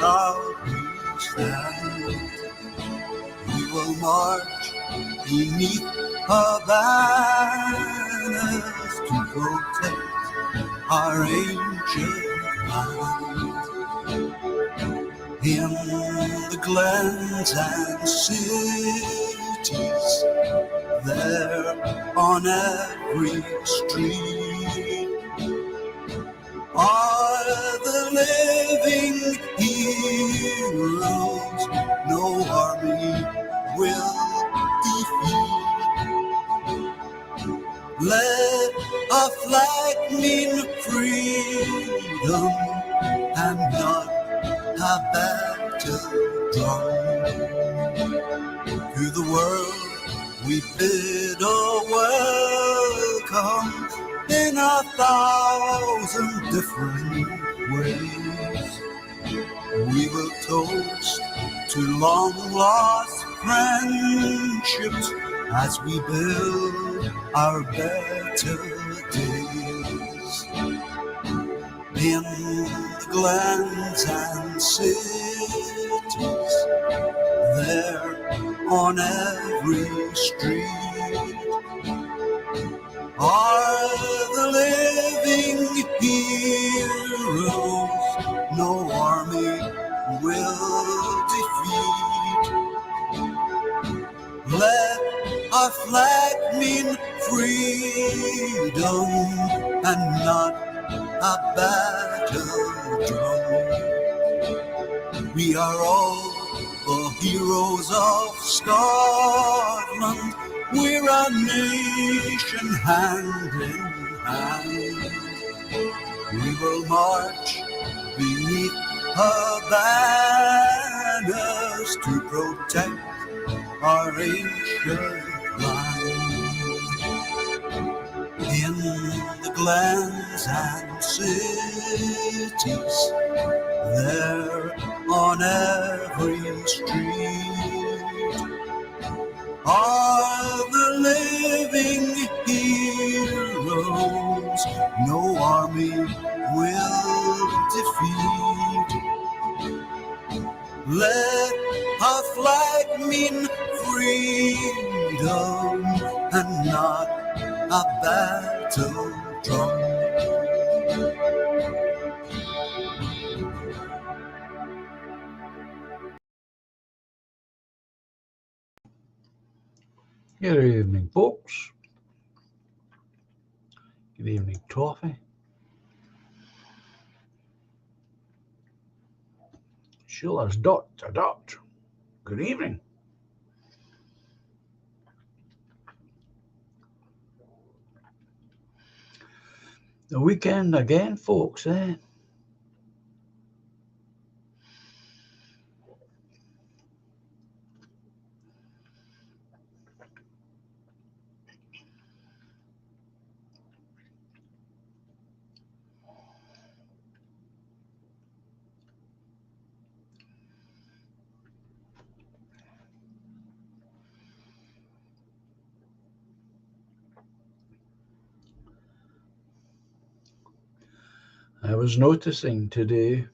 proud we stand. We will march beneath her banners to protect our ancient land. In the glens and cities, there on every street, are the living heroes no army will defeat. Let our flag mean freedom and not a battle drum. To the world we bid a welcome in 1,000 different ways. We will toast to long lost friendships as we build our better days. In the glens and cities, there on every street, are the living heroes no army will defeat. Let our flag mean freedom and not a battle drum. We are all the heroes of Scotland. We're a nation hand in hand. We will march beneath her banners to protect our ancient land. In the glens and cities, there on every street, are the living heroes no army will defeat. Let our flag mean freedom and not a battle drum. Good evening, folks. Good evening, Toffee. Sheila's dot. Good evening. The weekend again, folks, eh? I was noticing today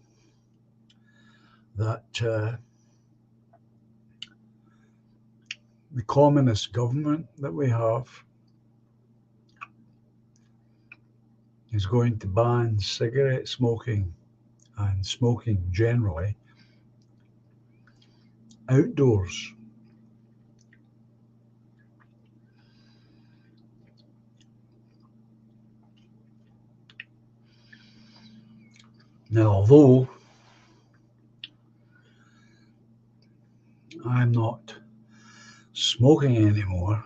that the communist government that we have is going to ban cigarette smoking and smoking generally outdoors. Now, although I'm not smoking anymore,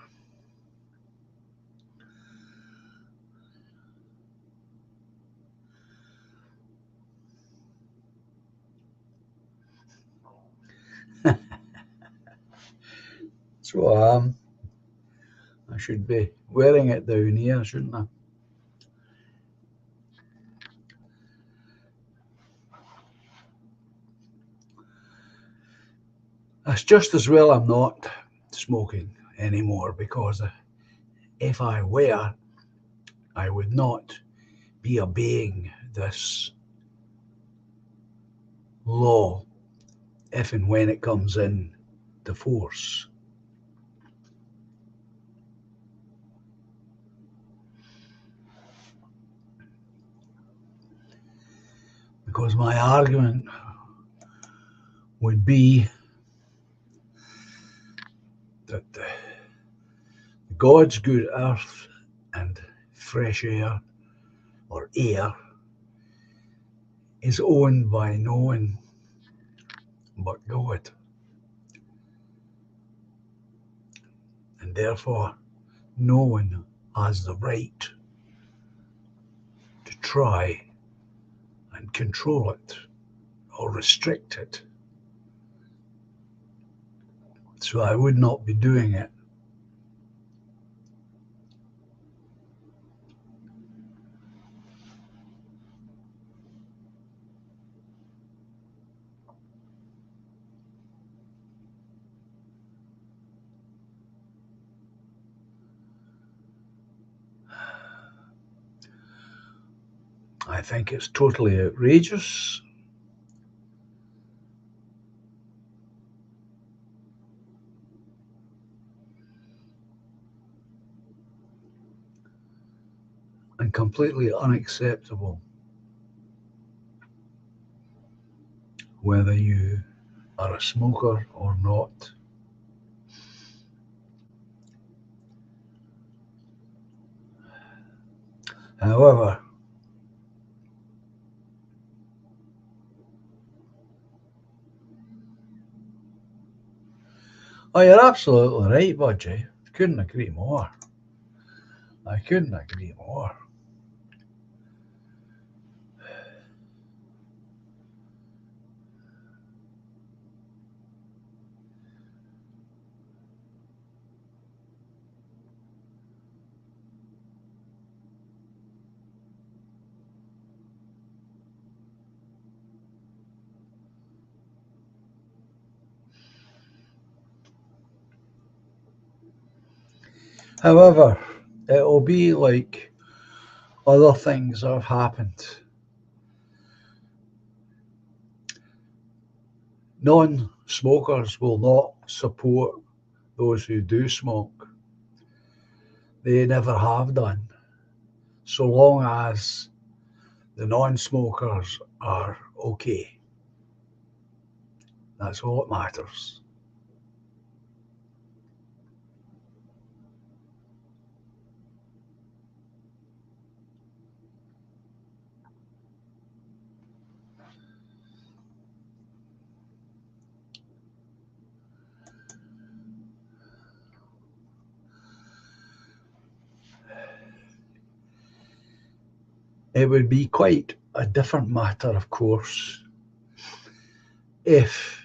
so I should be wearing it down here, shouldn't I? It's just as well I'm not smoking anymore, because if I were, I would not be obeying this law if and when it comes in to force. Because my argument would be that God's good earth and fresh air or air is owned by no one but God. And therefore, no one has the right to try and control it or restrict it. So I would not be doing it. I think it's totally outrageous. And completely unacceptable, whether you are a smoker or not. However, oh, you're absolutely right, Budgie. Couldn't agree more. I couldn't agree more. However, it'll be like other things that have happened. Non-smokers will not support those who do smoke. They never have done, so long as the non-smokers are okay. That's all that matters. It would be quite a different matter, of course, if,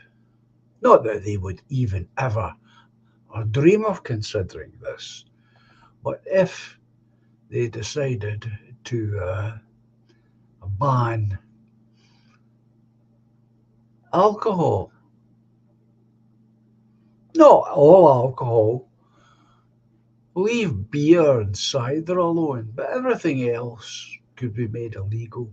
not that they would even ever or dream of considering this, but if they decided to ban alcohol, not all alcohol, leave beer and cider alone, but everything else could be made illegal.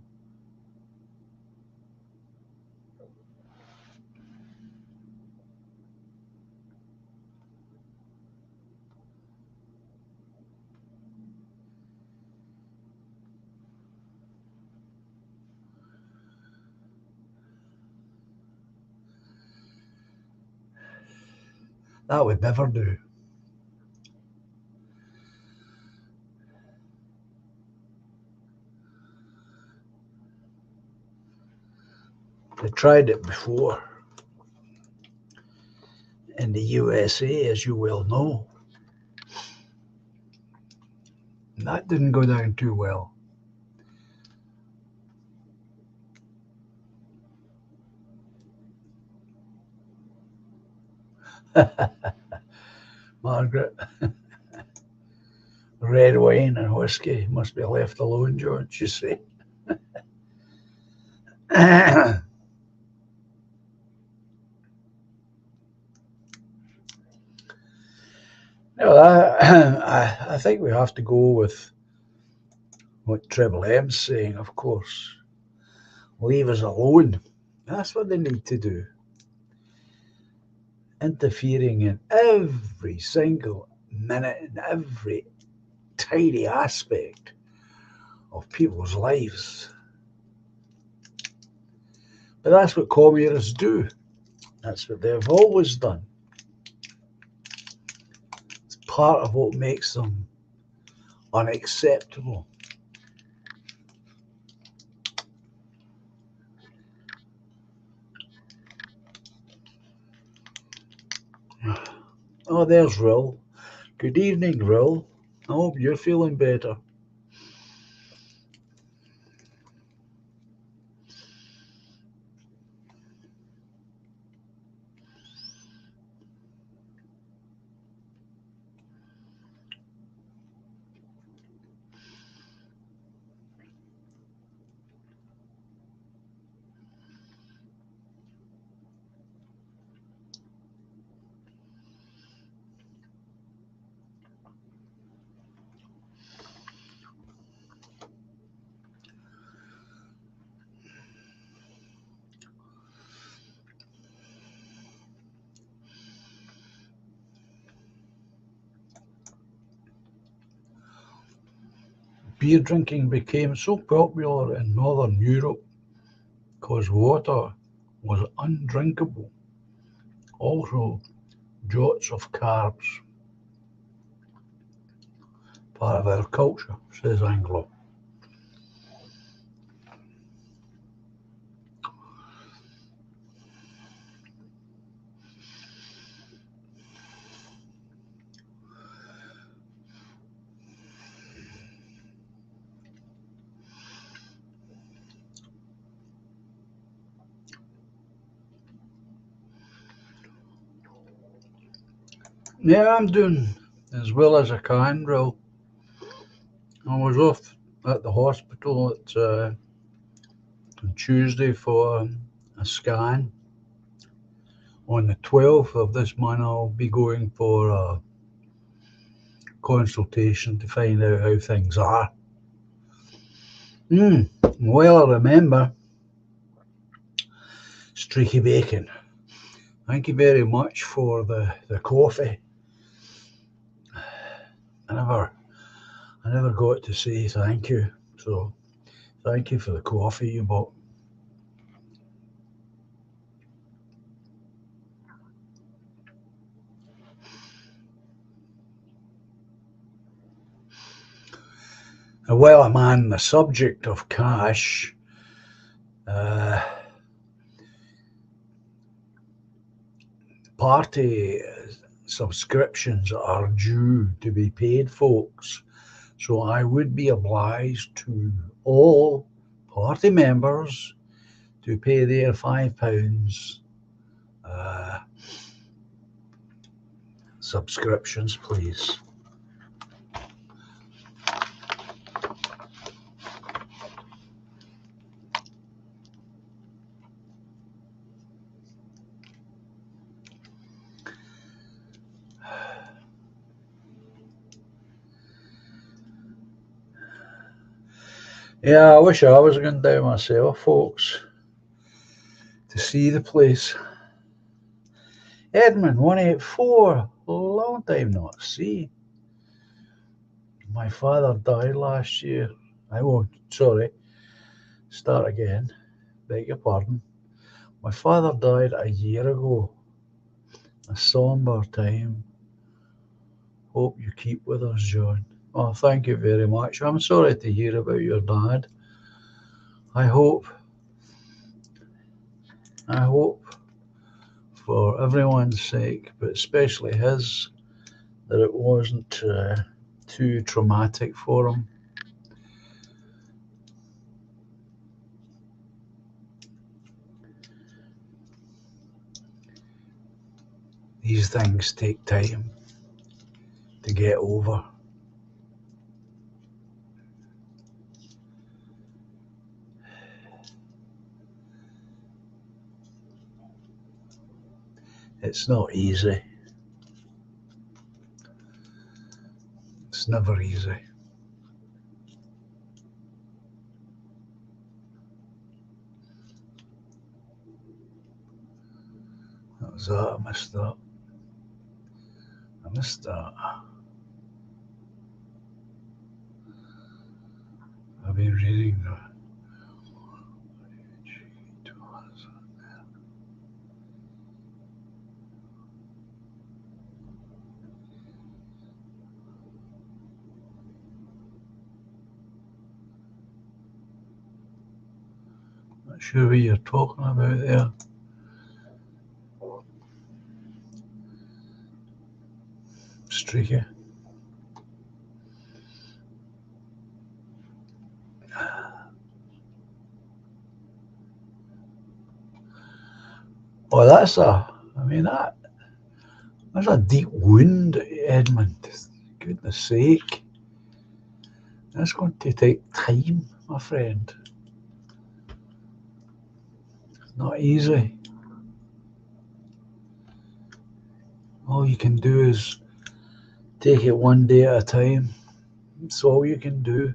That would never do. They tried it before in the USA, as you well know. And that didn't go down too well. Margaret, red wine and whiskey must be left alone, George, you see. No, I think we have to go with what Triple M's saying, of course. Leave us alone. That's what they need to do. interfering in every single minute and every tiny aspect of people's lives. But that's what communists do. That's what they've always done. It's part of what makes them unacceptable. Oh, there's Rill. Good evening, Rill. I hope you're feeling better. Beer drinking became so popular in Northern Europe because water was undrinkable. Also, draughts of carbs, part of our culture, says Anglo. Yeah, I'm doing as well as I can, Bill. I was off at the hospital on Tuesday for a scan. On the 12th of this month, I'll be going for a consultation to find out how things are. Well, I remember Streaky Bacon. Thank you very much for the coffee. I never got to say thank you. So thank you for the coffee you bought. While I'm on the subject of cash, party subscriptions are due to be paid, folks. So I would be obliged to all party members to pay their £5 subscriptions, please. Yeah, I wish I was going down myself, folks, to see the place. Edmund 184, long time not see. My father died last year. Start again. Beg your pardon. My father died a year ago. A somber time. Hope you keep with us, John. Oh, thank you very much. I'm sorry to hear about your dad. I hope for everyone's sake, but especially his, that it wasn't too traumatic for him. These things take time to get over. It's not easy. It's never easy. That was that, I missed that. missed that. I've been reading the not sure what you're talking about there. Streaky. Oh, that's a deep wound, Edmund. Goodness sake. That's going to take time, my friend. Not easy. All you can do is take it one day at a time. That's all you can do.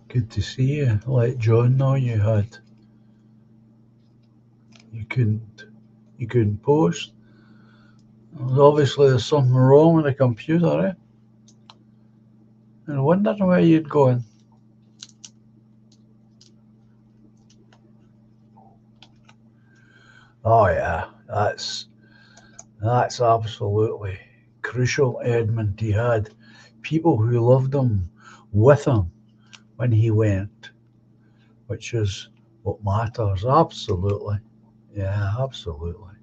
Good to see you. Let John know you couldn't post. Obviously there's something wrong with the computer, eh? And wondering where you'd gone. Oh yeah, that's absolutely crucial, Edmund. He had people who loved him with him when he went, which is what matters. Absolutely. Yeah, absolutely.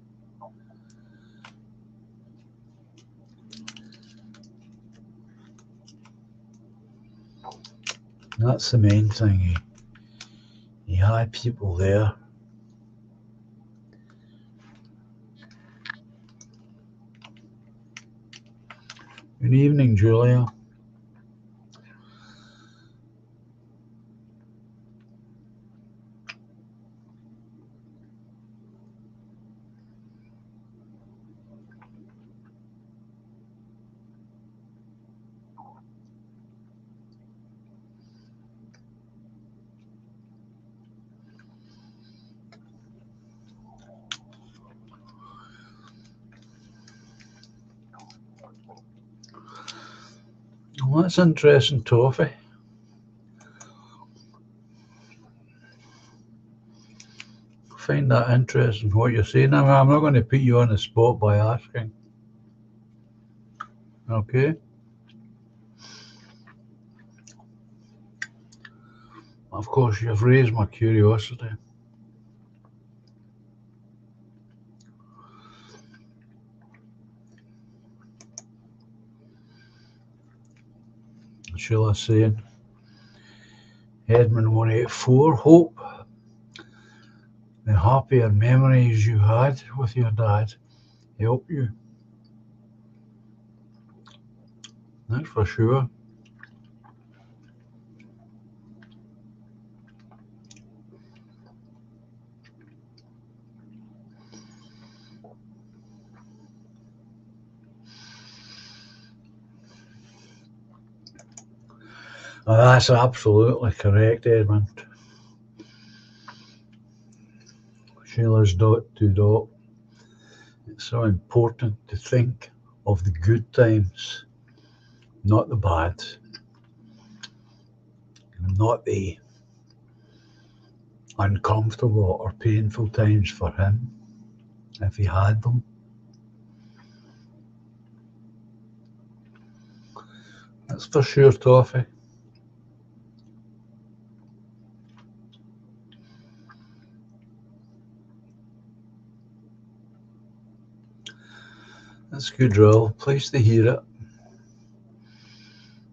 That's the main thing. He had people there. Good evening, Julia. Well, that's interesting, Toffee. I find that interesting what you're saying. I'm not going to put you on the spot by asking. Okay? Of course, you've raised my curiosity. Sheila's saying, Edmund 184, hope the happier memories you had with your dad help you. That's for sure. That's absolutely correct, Edmund. Sheila's ... It's so important to think of the good times, not the bad, not the uncomfortable or painful times for him, if he had them. That's for sure, Toffee. That's good, Roll. Pleased to hear it.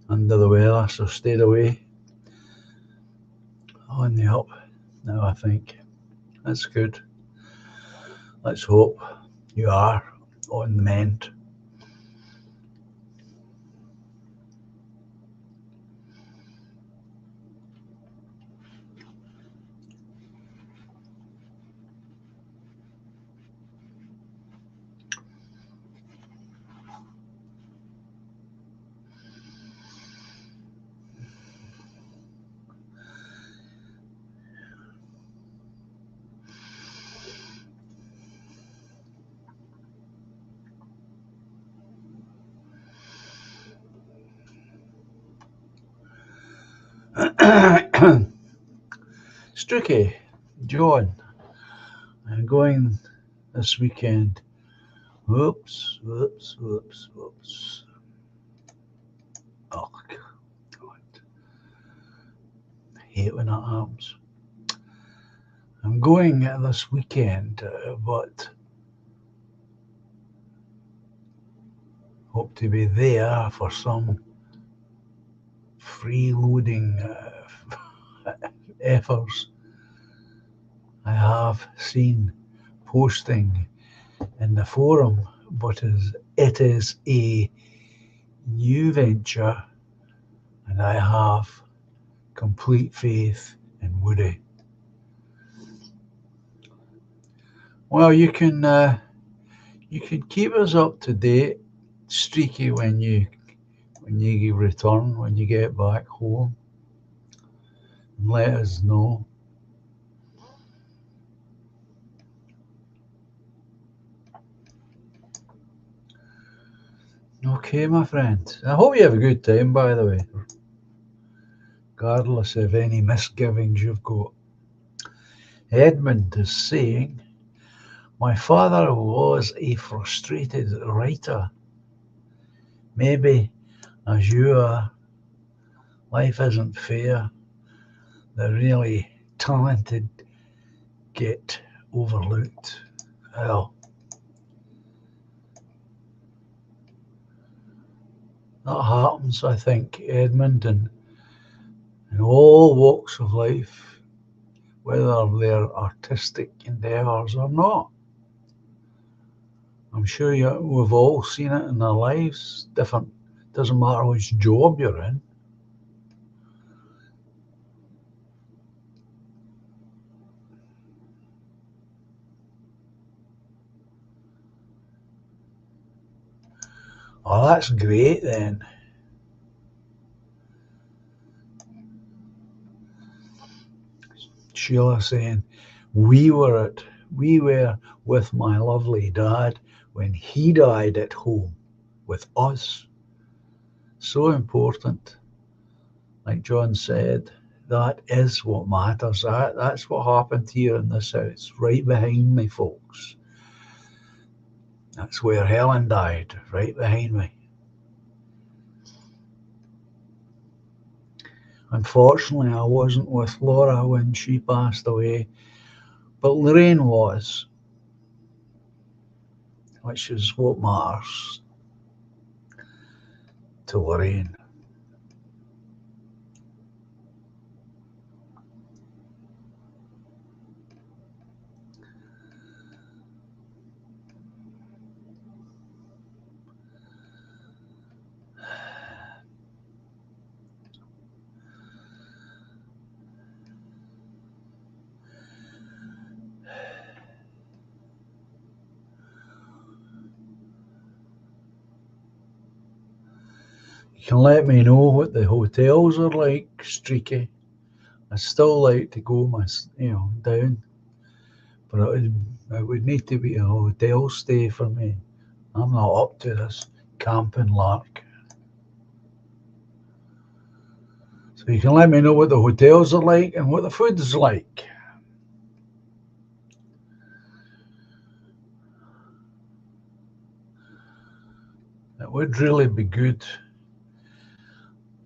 Under the weather, so stayed away. On the up now, I think. That's good. let's hope you are on the mend. Strooky, John, I'm going this weekend. Whoops. Oh, God. I hate when that happens. I'm going this weekend, but hope to be there for some freeloading efforts I have seen posting in the forum, but it is a new venture, and I have complete faith in Woody. Well, you can keep us up to date, Streaky, when you return, when you get back home, and let us know. Okay, my friend. I hope you have a good time, by the way, regardless of any misgivings you've got. Edmund is saying, my father was a frustrated writer. Maybe, as you are, life isn't fair. The really talented get overlooked. Well, that happens, I think, Edmund, in all walks of life, whether they're artistic endeavours or not. I'm sure we've all seen it in our lives. Different, doesn't matter which job you're in. Oh, that's great then. Sheila saying, we were with my lovely dad when he died at home with us. So important. Like John said, that is what matters. That's what happened here in this house, right behind me, folks. That's where Helen died, right behind me. Unfortunately, I wasn't with Laura when she passed away, but Lorraine was, which is what matters to Lorraine. You can let me know what the hotels are like, Streaky. I still like to go down, but it would need to be a hotel stay for me. I'm not up to this camping lark. So you can let me know what the hotels are like and what the food's like. It would really be good,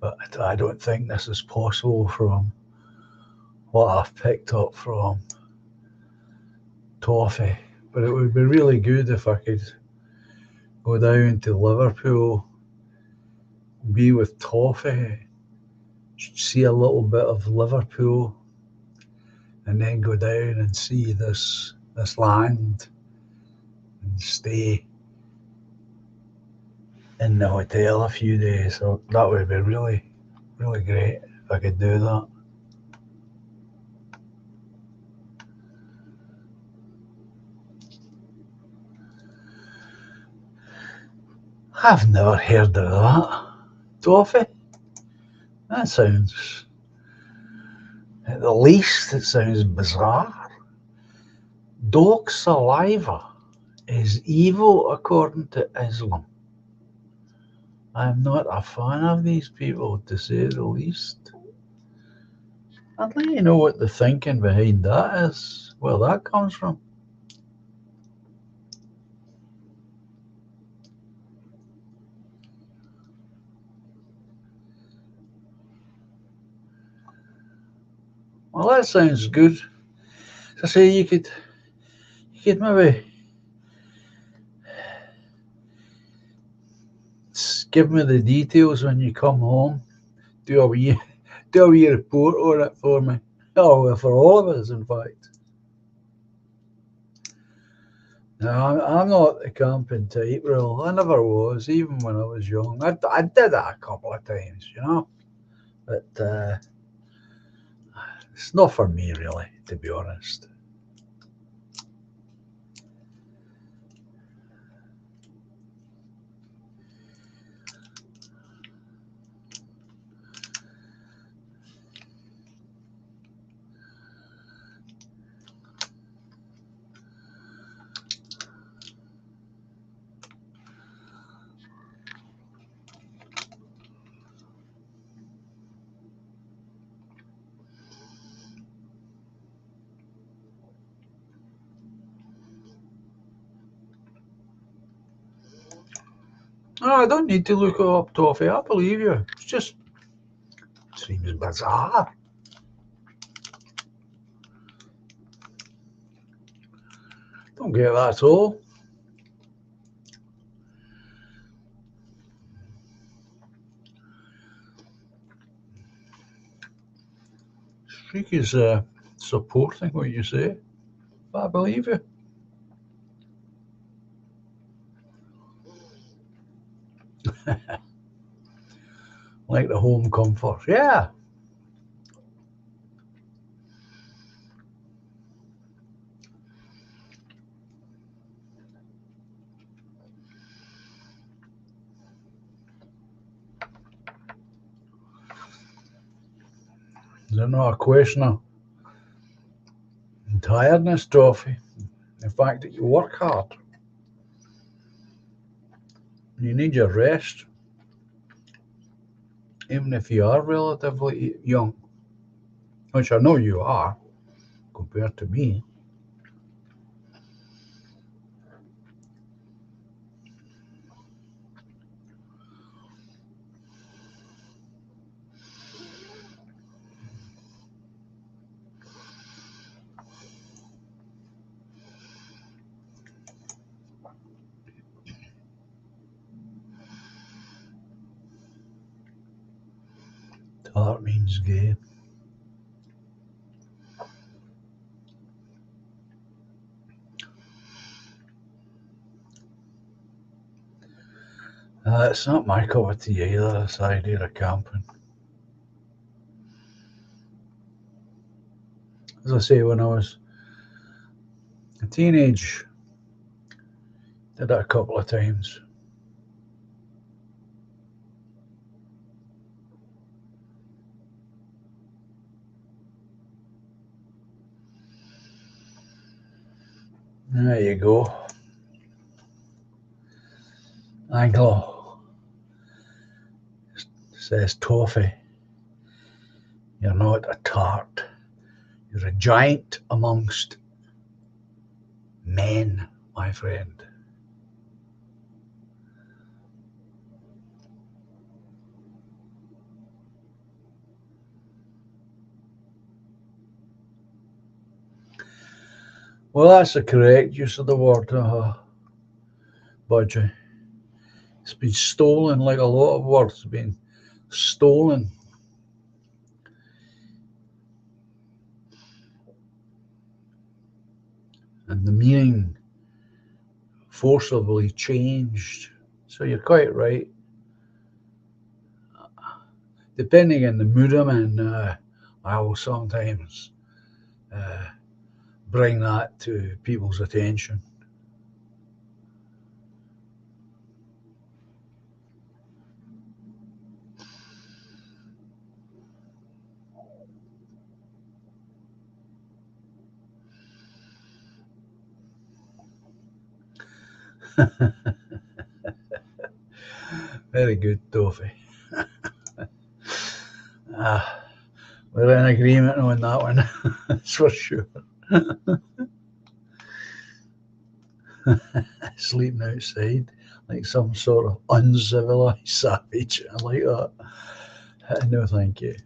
but I don't think this is possible from what I've picked up from Toffee. But it would be really good if I could go down to Liverpool, be with Toffee, see a little bit of Liverpool, and then go down and see this land and stay in the hotel a few days. So that would be really, really great if I could do that. I've never heard of that. Toffee? That sounds, at the least, it sounds bizarre. Dog saliva is evil according to Islam. I'm not a fan of these people, to say the least. I'd like to know what the thinking behind that is, where that comes from. Well, that sounds good. So say you could maybe give me the details when you come home. Do a wee, do a wee report on it for me. Oh, for all of us, in fact. No, I'm not the camping type, Real. I never was, even when I was young. I did it a couple of times, but it's not for me, really, to be honest. No, I don't need to look it up, Toffee. I believe you. It just seems bizarre. Don't get that at all. Streak is supporting what you say. But I believe you. Like the home comfort. Yeah. There's not a question of tiredness, Toffee. The fact that you work hard. You need your rest, even if you are relatively young, which I know you are compared to me. Tart means gay. It's not my cup of tea either, this idea of camping. As I say, when I was a teenage, did it a couple of times. There you go. Anglo says Toffee, you're not a tart. You're a giant amongst men, my friend. Well, that's the correct use of the word, Budgie. It's been stolen, like a lot of words have been stolen. And the meaning forcibly changed. So you're quite right. Depending on the mood I'm in, I will sometimes uh, bring that to people's attention. Very good, Toffee. Ah, we're in agreement on that one, that's for sure. Sleeping outside like some sort of uncivilized savage. I like that. No, thank you.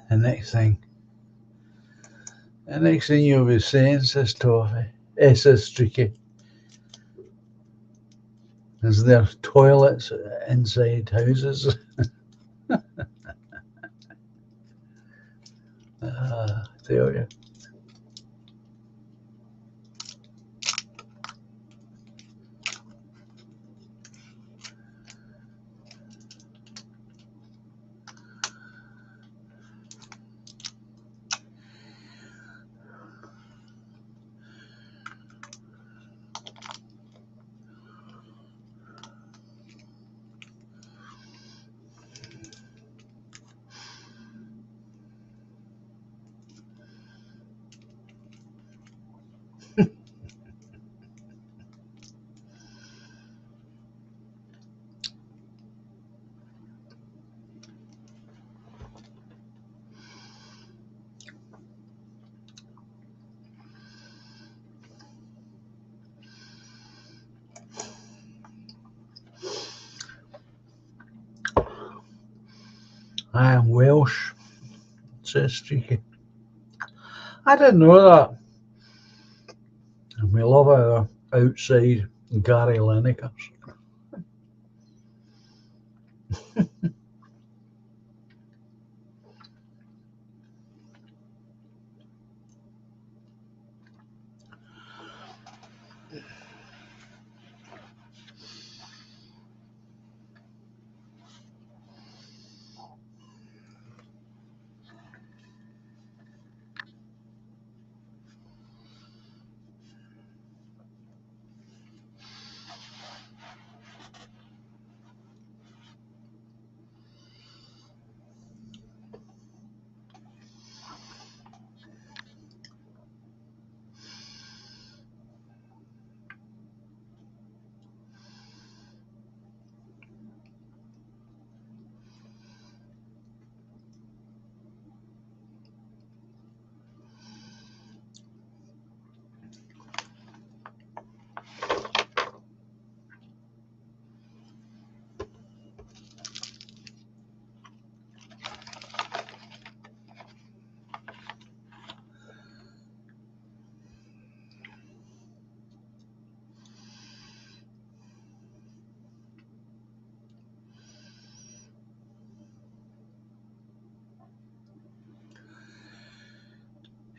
The next thing, the next thing you'll be saying, says Toffee, says Streaky, is there toilets inside houses? Tell you. I am Welsh, says Streaky. I didn't know that. And we love our outside Gary Linekers.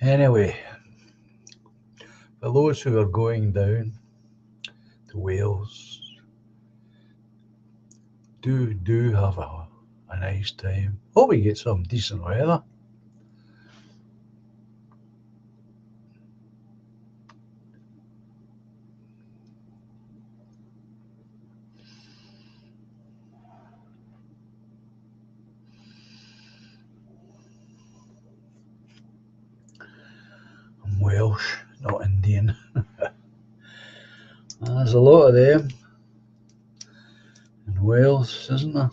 Anyway, for those who are going down to Wales, do have a nice time. Hope we get some decent weather. I'm Welsh, not Indian. There's a lot of them in Wales, isn't there?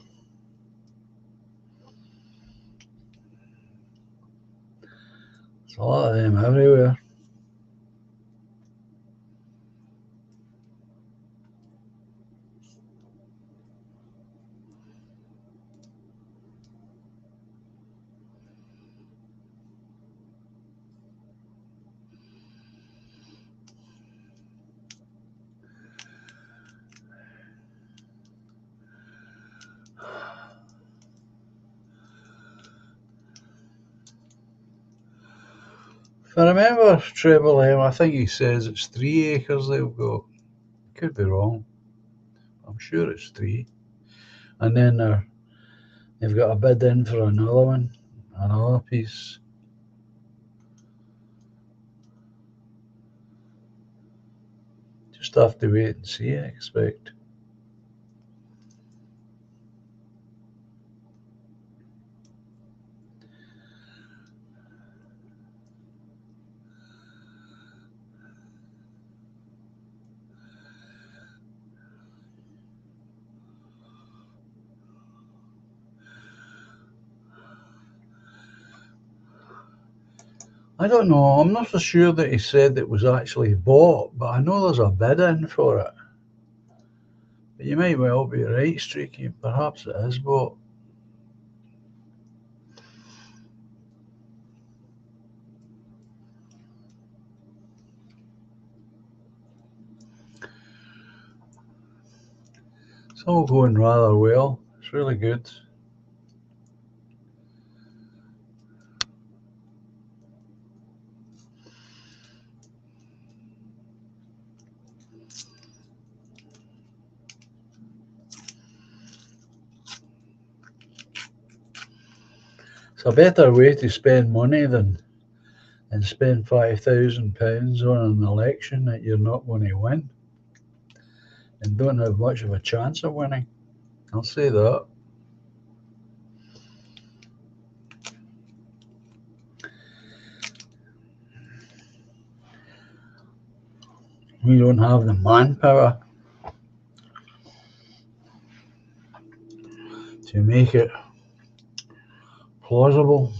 There's a lot of them everywhere. If I remember Treble M, I think he says it's 3 acres they'll go. Could be wrong. I'm sure it's 3. And then they've got a bid in for another one, another piece. Just have to wait and see, I expect. I don't know. I'm not so sure that he said it was actually bought, but I know there's a bid in for it. But you might well be right, Streaky. Perhaps it is bought. It's all going rather well. It's really good. It's a better way to spend money than spend £5,000 on an election that you're not going to win and don't have much of a chance of winning. I'll say that. We don't have the manpower to make it plausible.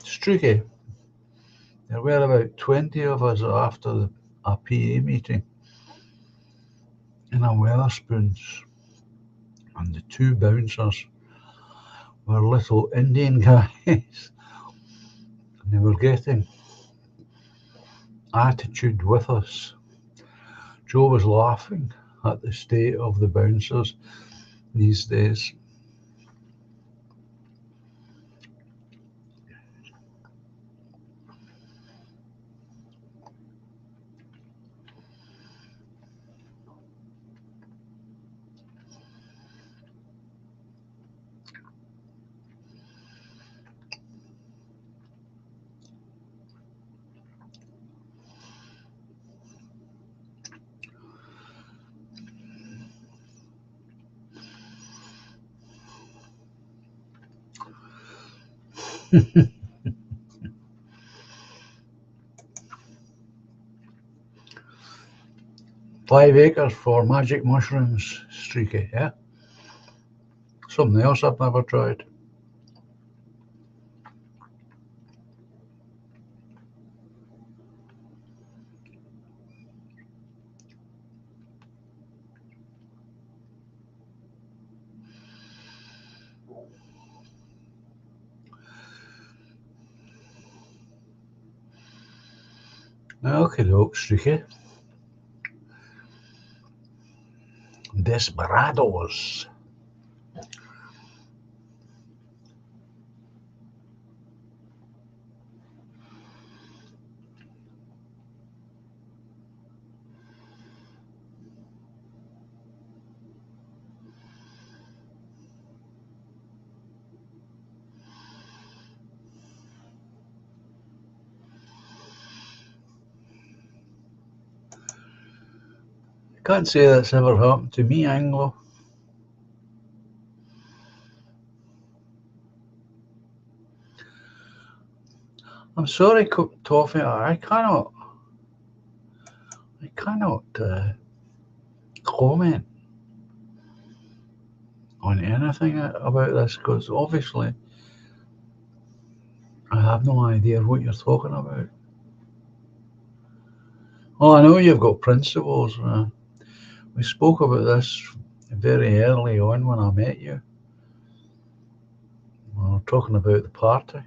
Streaky. There were about 20 of us after a PA meeting in a Weatherspoons, and the 2 bouncers were little Indian guys, and they were getting attitude with us. Joe was laughing at the state of the bouncers these days. £5 for magic mushrooms, Streaky, yeah? Something else I've never tried. Okay, doke, Streaky. Desperados. Can't say that's ever happened to me, Anglo. I'm sorry, Toffee, I cannot comment on anything about this because obviously I have no idea what you're talking about. Oh, I know you've got principles. We spoke about this very early on when I met you. We're talking about the party.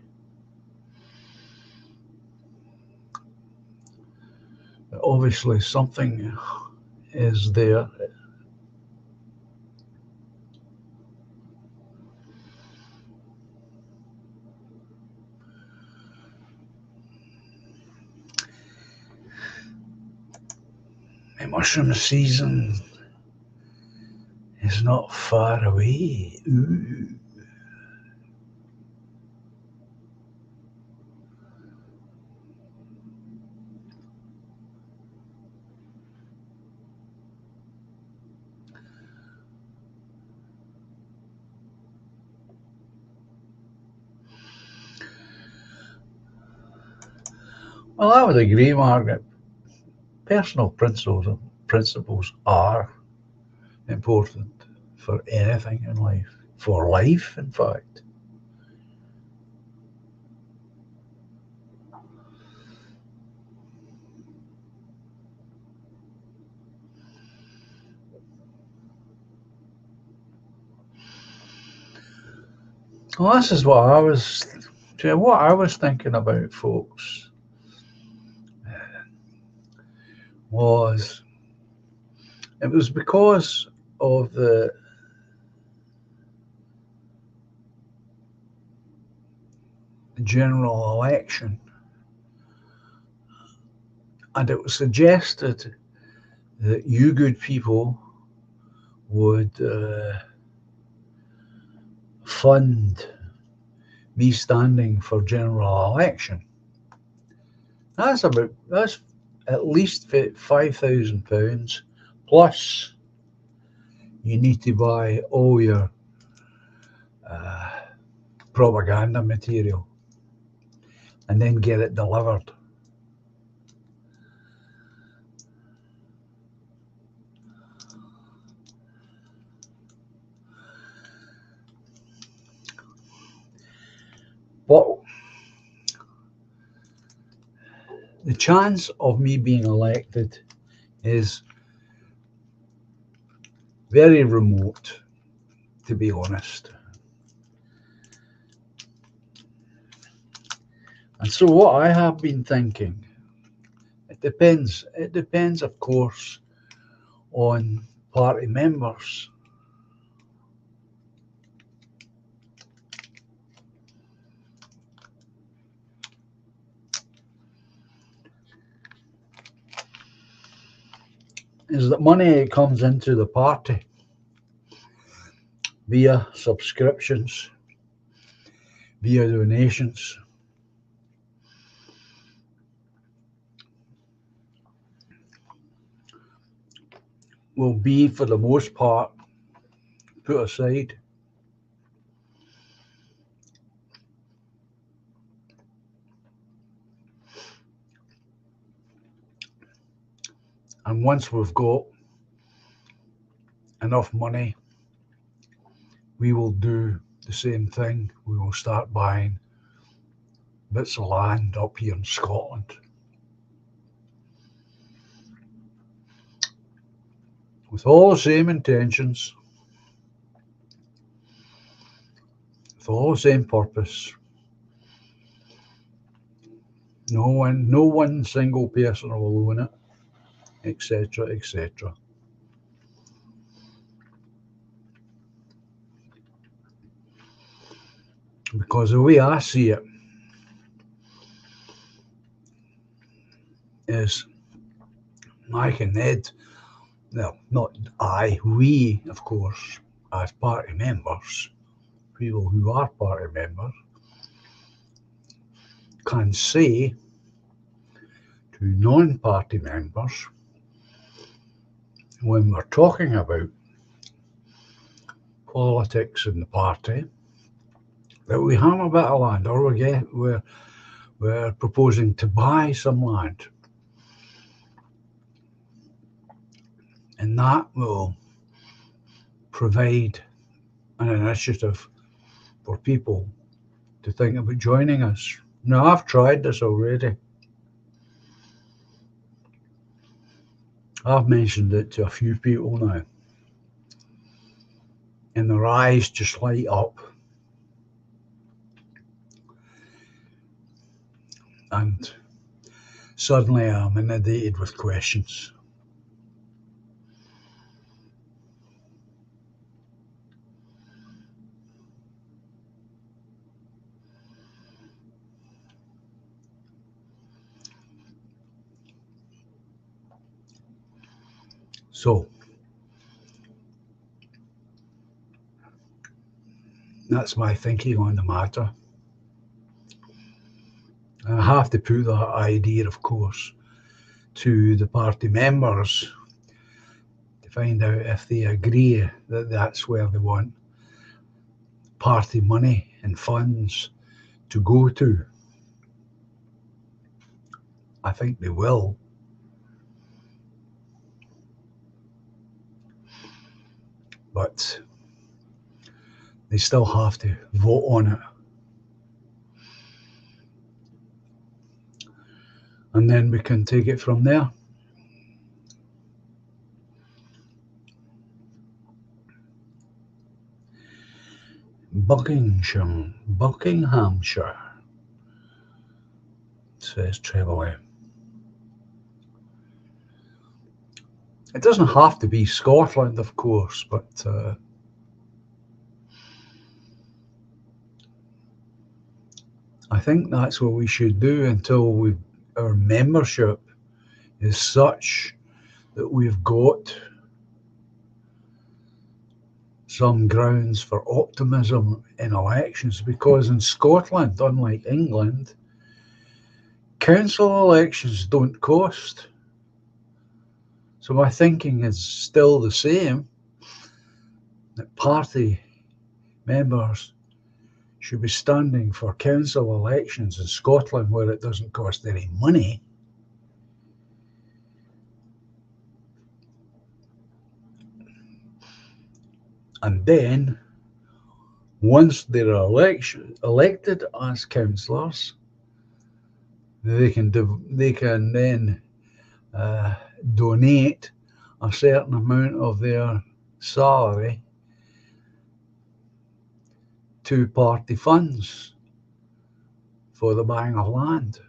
Obviously, something is there. The mushroom season is not far away. Ooh. Well, I would agree, Margaret. Personal principles are important for anything in life, for life, in fact. Well, this is what I was thinking about, folks, was it was because of the general election, and it was suggested that you good people would fund me standing for general election. That's at least £5,000 plus you need to buy all your uh, propaganda material and then get it delivered. But the chance of me being elected is very remote, to be honest. And so what I have been thinking, it depends. It depends, of course, on party members. Is that money comes into the party via subscriptions, via donations. Will be, for the most part, put aside. And once we've got enough money, we will do the same thing. We will start buying bits of land up here in Scotland. With all the same intentions, with all the same purpose. No one single person will own it, etc., etc. Because the way I see it is Mike and Ned, well, not I, we, of course, as party members, people who are party members, can say to non-party members, when we're talking about politics in the party, that we have a bit of land, or we're proposing to buy some land. And that will provide an initiative for people to think about joining us. Now, I've tried this already. I've mentioned it to a few people now, and their eyes just light up. And suddenly I'm inundated with questions. So that's my thinking on the matter. And I have to put that idea, of course, to the party members to find out if they agree that that's where they want party money and funds to go to. I think they will. But they still have to vote on it. And then we can take it from there. Buckinghamshire, says Trevelyan. It doesn't have to be Scotland, of course, but I think that's what we should do until our membership is such that we've got some grounds for optimism in elections, because in Scotland, unlike England, council elections don't cost. So my thinking is still the same, that party members should be standing for council elections in Scotland where it doesn't cost any money. And then, once they're elected as councillors, they can then donate a certain amount of their salary to party funds for the buying of land.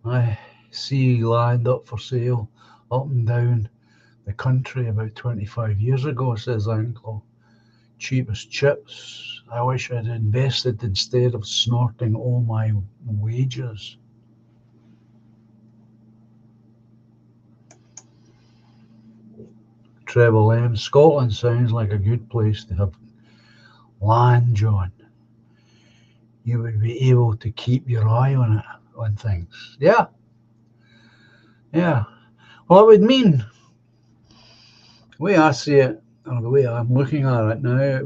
I see land up for sale up and down the country about 25 years ago, says Uncle. Cheap as chips. I wish I'd invested instead of snorting all my wages. Treble M. Scotland sounds like a good place to have land, John. You would be able to keep your eye on things. Yeah. Well, it would mean, the way I see it, or the way I'm looking at it now,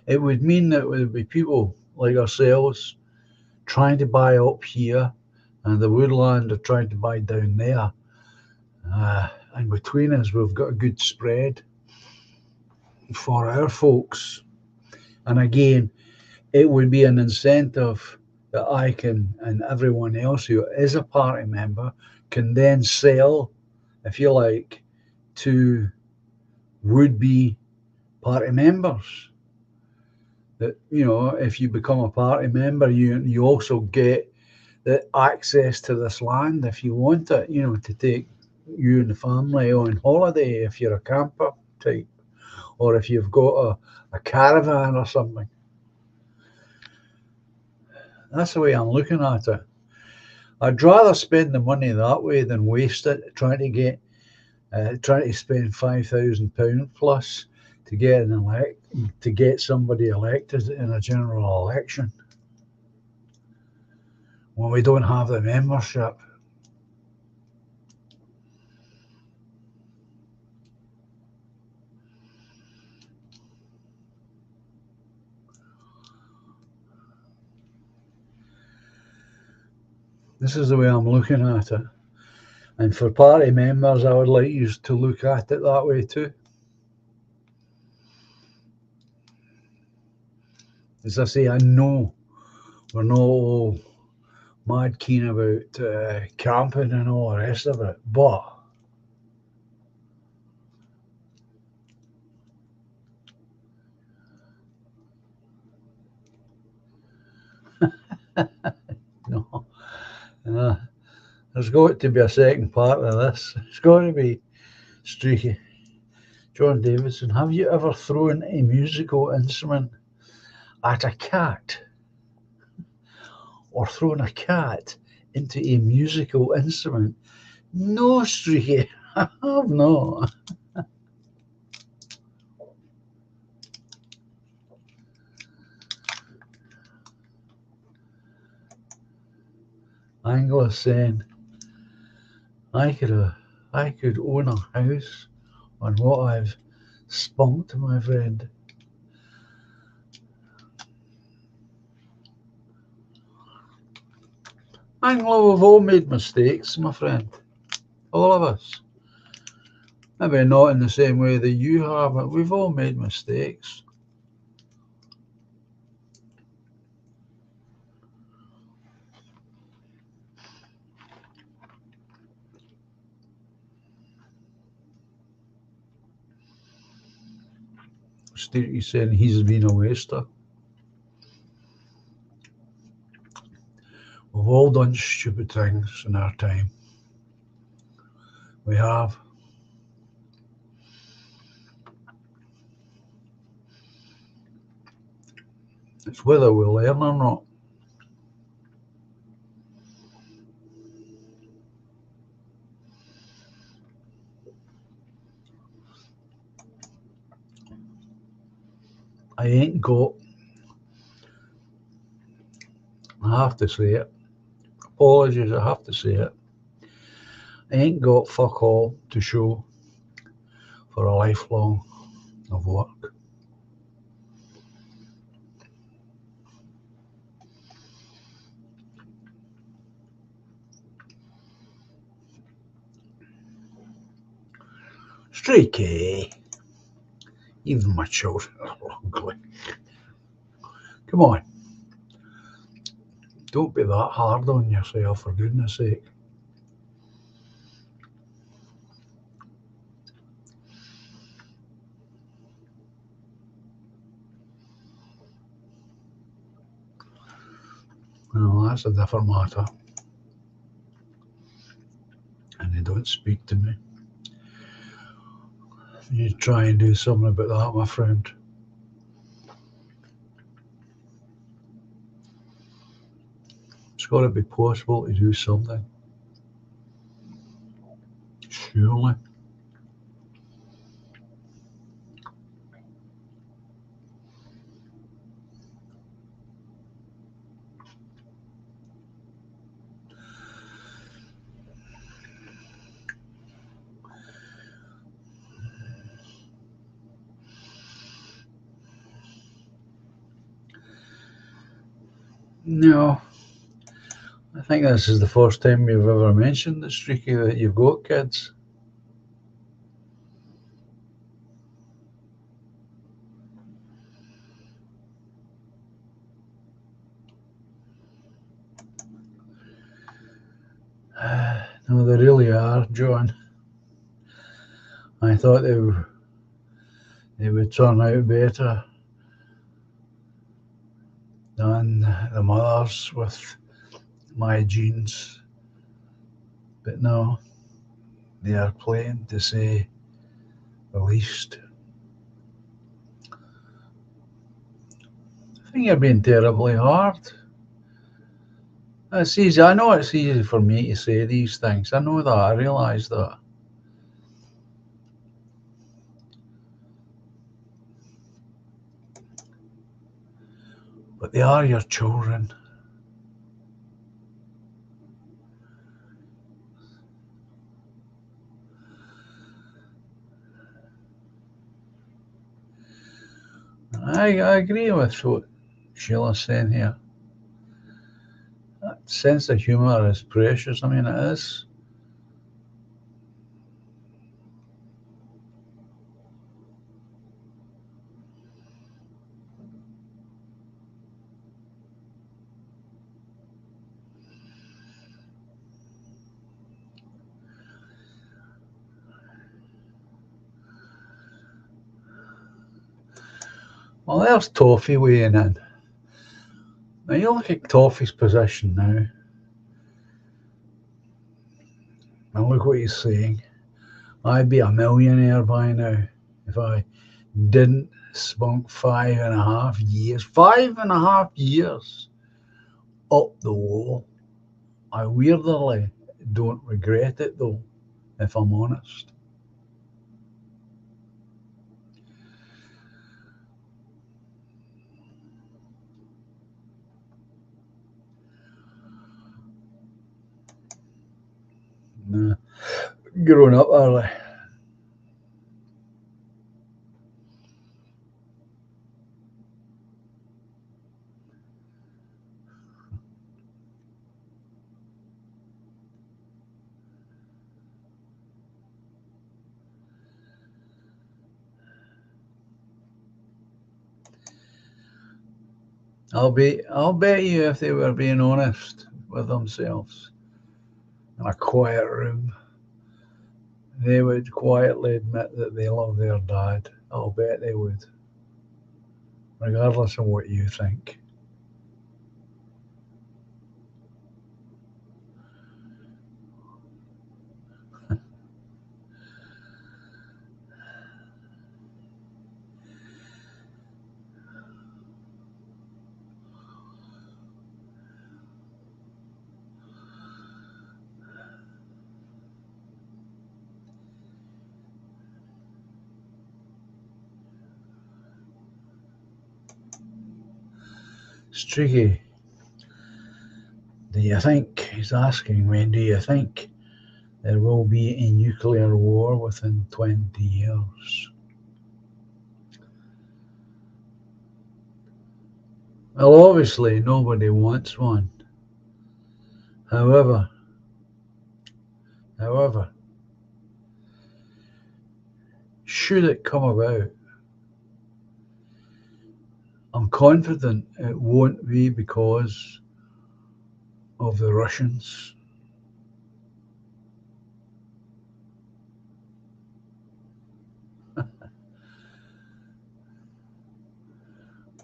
it would mean that there would be people like ourselves trying to buy up here, and the woodland are trying to buy down there. And between us, we've got a good spread for our folks. And again, it would be an incentive that I can, and everyone else who is a party member, can then sell, if you like, to would-be party members. That, if you become a party member, you also get the access to this land if you want it, to take you and the family on holiday if you're a camper type, or if you've got a caravan or something. That's the way I'm looking at it. I'd rather spend the money that way than waste it trying to spend £5,000 plus to get somebody elected in a general election when we don't have the membership. This is the way I'm looking at it. And for party members, I would like you to look at it that way too. As I say, I know we're not all mad keen about camping and all the rest of it, but no, uh, there's got to be a second part of this. It's got to be streaky. John Davidson, have you ever thrown a musical instrument at a cat or thrown a cat into a musical instrument? No, Streaky, I have not. Angla's saying, I could own a house on what I've spunked, my friend. Anglo, we've all made mistakes, my friend. All of us. Maybe not in the same way that you have, but we've all made mistakes. Steaky saying he's been a waster. We've all done stupid things in our time. We have. It's whether we learn or not. I ain't got, I have to say it, apologies, I have to say it, I ain't got fuck all to show for a lifelong of work. Streaky, even my children are ugly. Come on, don't be that hard on yourself, for goodness sake. No, that's a different matter. And they don't speak to me. You try and do something about that, my friend. It's got to be possible to do something. Surely. No, I think this is the first time you've ever mentioned it, Streaky, that you've got kids. No, they really are, John. I thought they would turn out better than the mothers with my genes. But no, they are plain to say the least. I think you're being terribly hard. It's easy. I know it's easy for me to say these things. I know that. I realise that. But they are your children. I agree with what Sheila's saying here. That sense of humour is precious. I mean, it is. Well, there's Toffee weighing in. Now you look at Toffee's position now, and look what he's saying. I'd be a millionaire by now if I didn't spunk 5.5 years, 5.5 years up the wall. I weirdly don't regret it though, if I'm honest. Nah, growing up early. I'll bet you if they were being honest with themselves in a quiet room, they would quietly admit that they love their dad. I'll bet they would, regardless of what you think. Streaky, do you think, he's asking me, do you think there will be a nuclear war within 20 years? Well, obviously, nobody wants one. However, however, should it come about, I'm confident it won't be because of the Russians.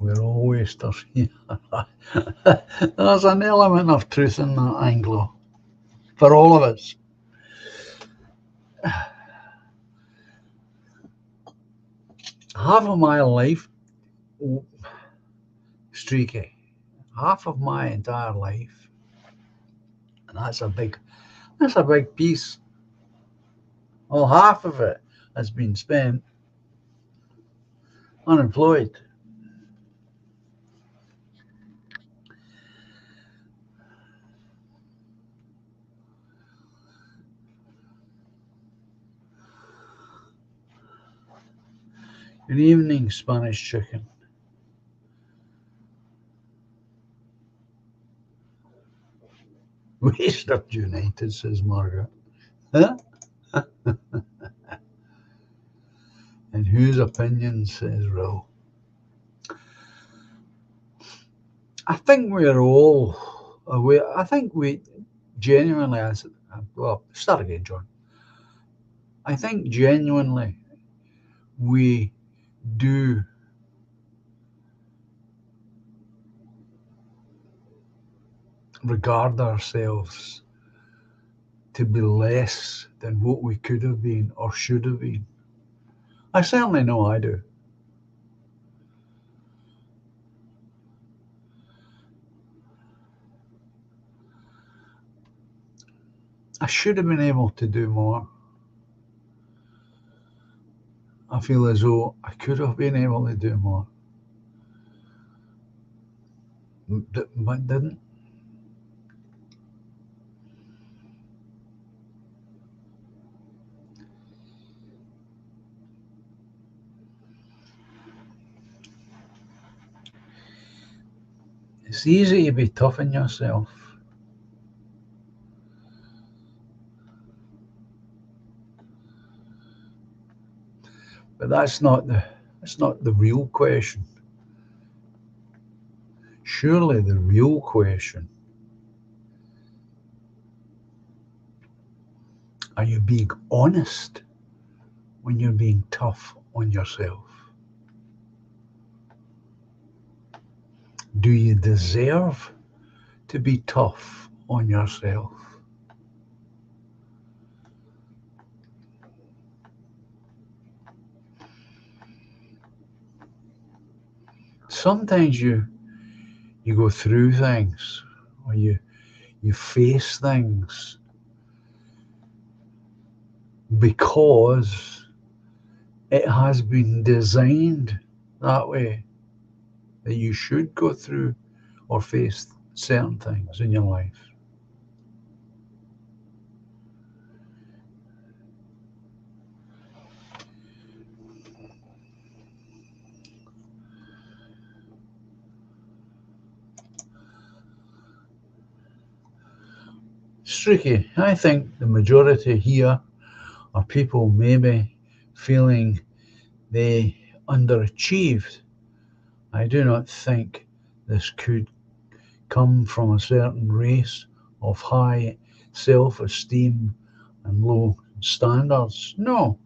We're all wasters. There's an element of truth in that, Anglo, for all of us. Half of my life, Streaky, half of my entire life, and that's a big piece. Well, half of it has been spent unemployed. Good evening, Spanish chicken. Waster United, says Margaret. Huh? And whose opinion, says Ro? I think we're all aware. I think we genuinely, well, start again, John. I think genuinely we do regard ourselves to be less than what we could have been or should have been. I certainly know I do. I should have been able to do more. I feel as though I could have been able to do more, but didn't. It's easy to be tough on yourself, but that's not the real question. Surely the real question: are you being honest when you're being tough on yourself? Do you deserve to be tough on yourself? Sometimes you go through things, or you face things because it has been designed that way, that you should go through or face certain things in your life. Streaky, I think the majority here are people maybe feeling they underachieved. I do not think this could come from a certain race of high self esteem and low standards. No,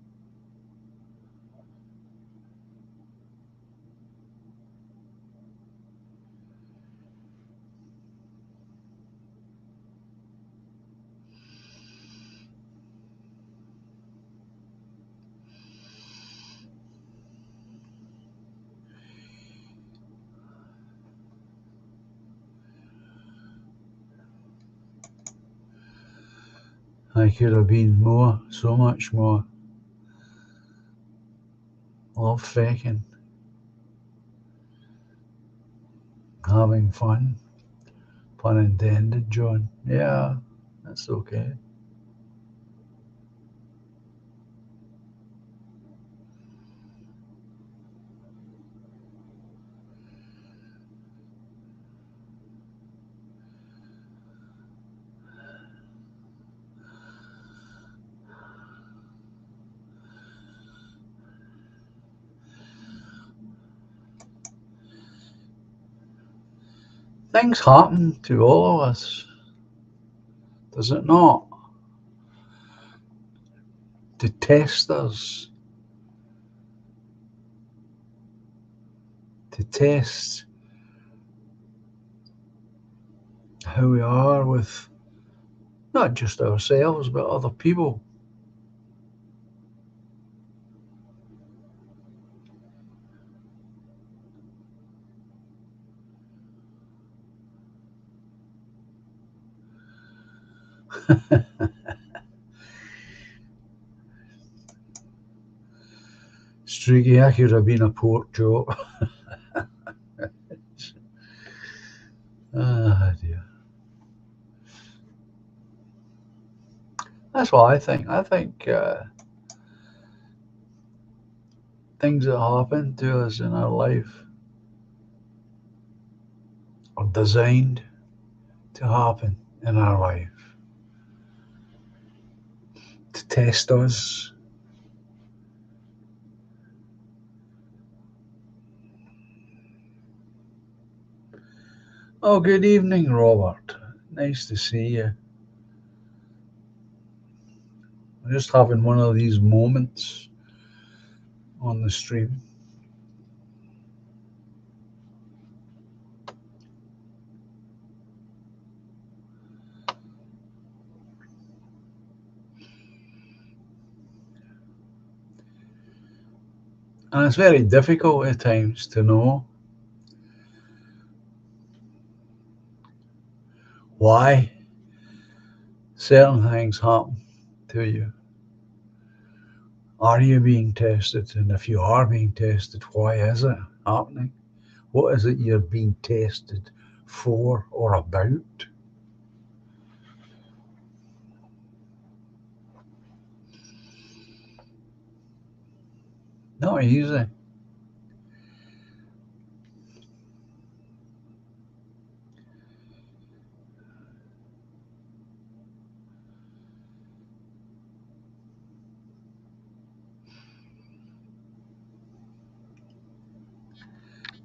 I could have been more, so much more. Love faking, having fun, pun intended, John. Yeah, that's okay. Things happen to all of us, does it not? To test us, to test how we are with not just ourselves, but other people. Streaky, I could have been a pork chop. Ah, dear. That's what I think. I think things that happen to us in our life are designed to happen in our life to test us. Oh, good evening, Robert. Nice to see you. I'm just having one of these moments on the stream. And it's very difficult at times to know why certain things happen to you. Are you being tested? And if you are being tested, why is it happening? What is it you're being tested for or about? Not easy.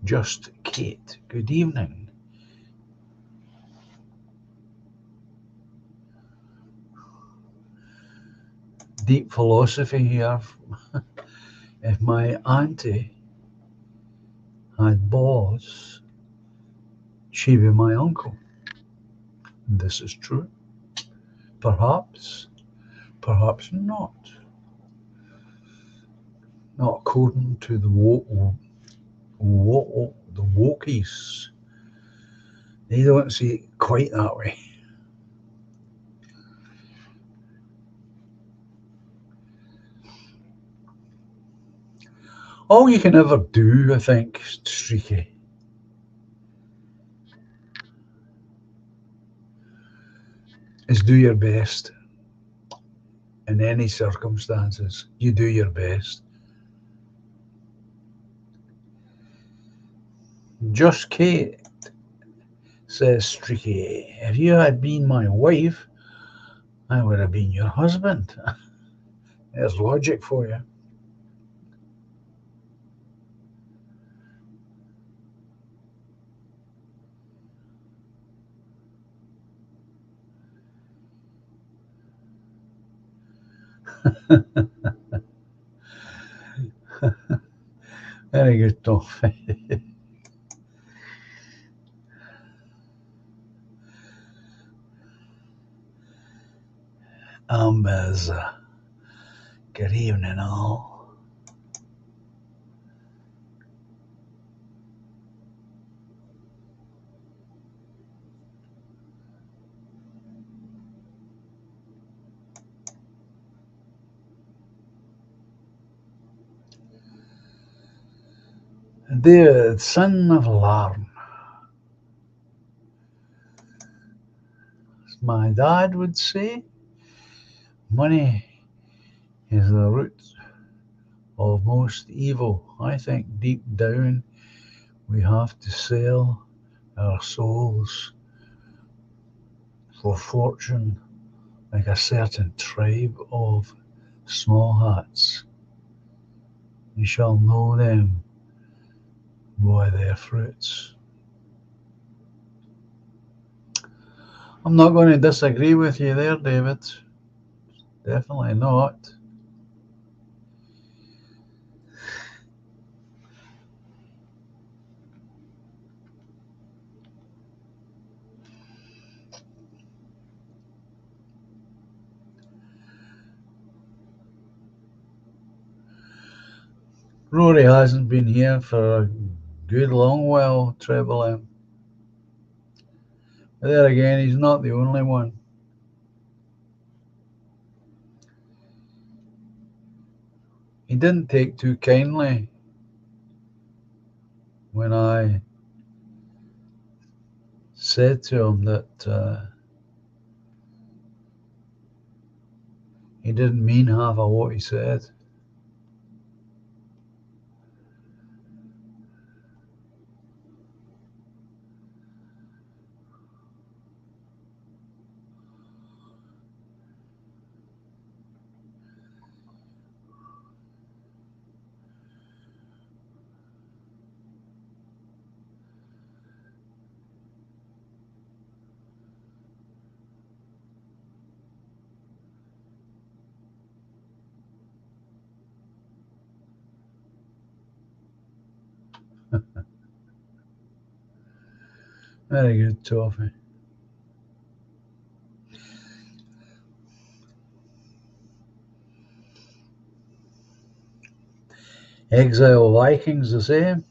Just Kate. Good evening. Deep philosophy here. If my auntie had balls, she be my uncle. And this is true. Perhaps, perhaps not. Not according to the wokies. They don't see it quite that way. All you can ever do, I think, Streaky, is do your best in any circumstances. You do your best. Just Kate, says Streaky, if you had been my wife, I would have been your husband. There's logic for you. Very good, Toff. As good evening, all. Dear son of Larn, as my dad would say, money is the root of most evil. I think deep down we have to sell our souls for fortune like a certain tribe of small hats. You shall know them by their fruits. I'm not going to disagree with you there, David. Definitely not. Rory hasn't been here for a good long while, Treble M. But there again, he's not the only one. He didn't take too kindly when I said to him that he didn't mean half of what he said. Very good, Toffee. Exile Vikings the same.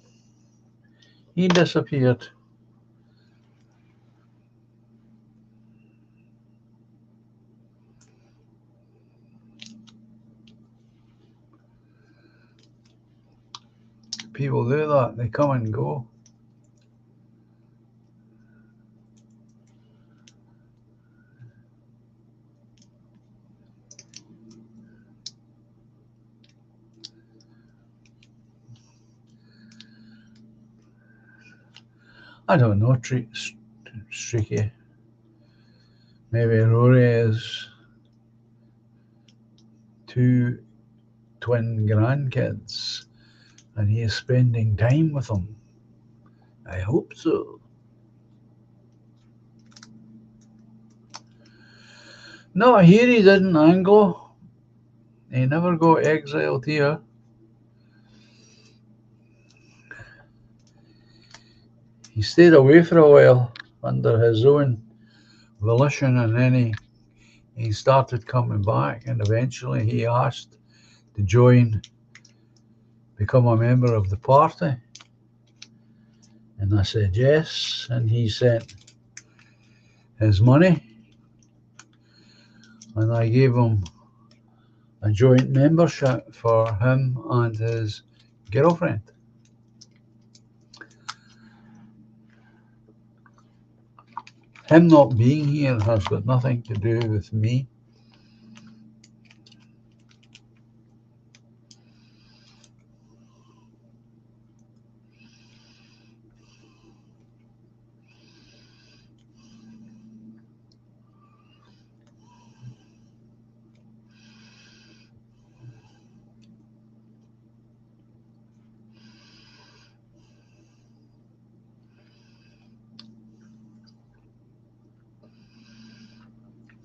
He disappeared. People do that. They come and go. I don't know, Streaky. Maybe Rory has 2 twin grandkids and he is spending time with them. I hope so. No, here he didn't, Anglo. He never got exiled here. he stayed away for a while under his own volition, and then he started coming back, and eventually he asked to join, become a member of the party. And I said yes, and he sent his money, and I gave him a joint membership for him and his girlfriend. Him not being here has got nothing to do with me.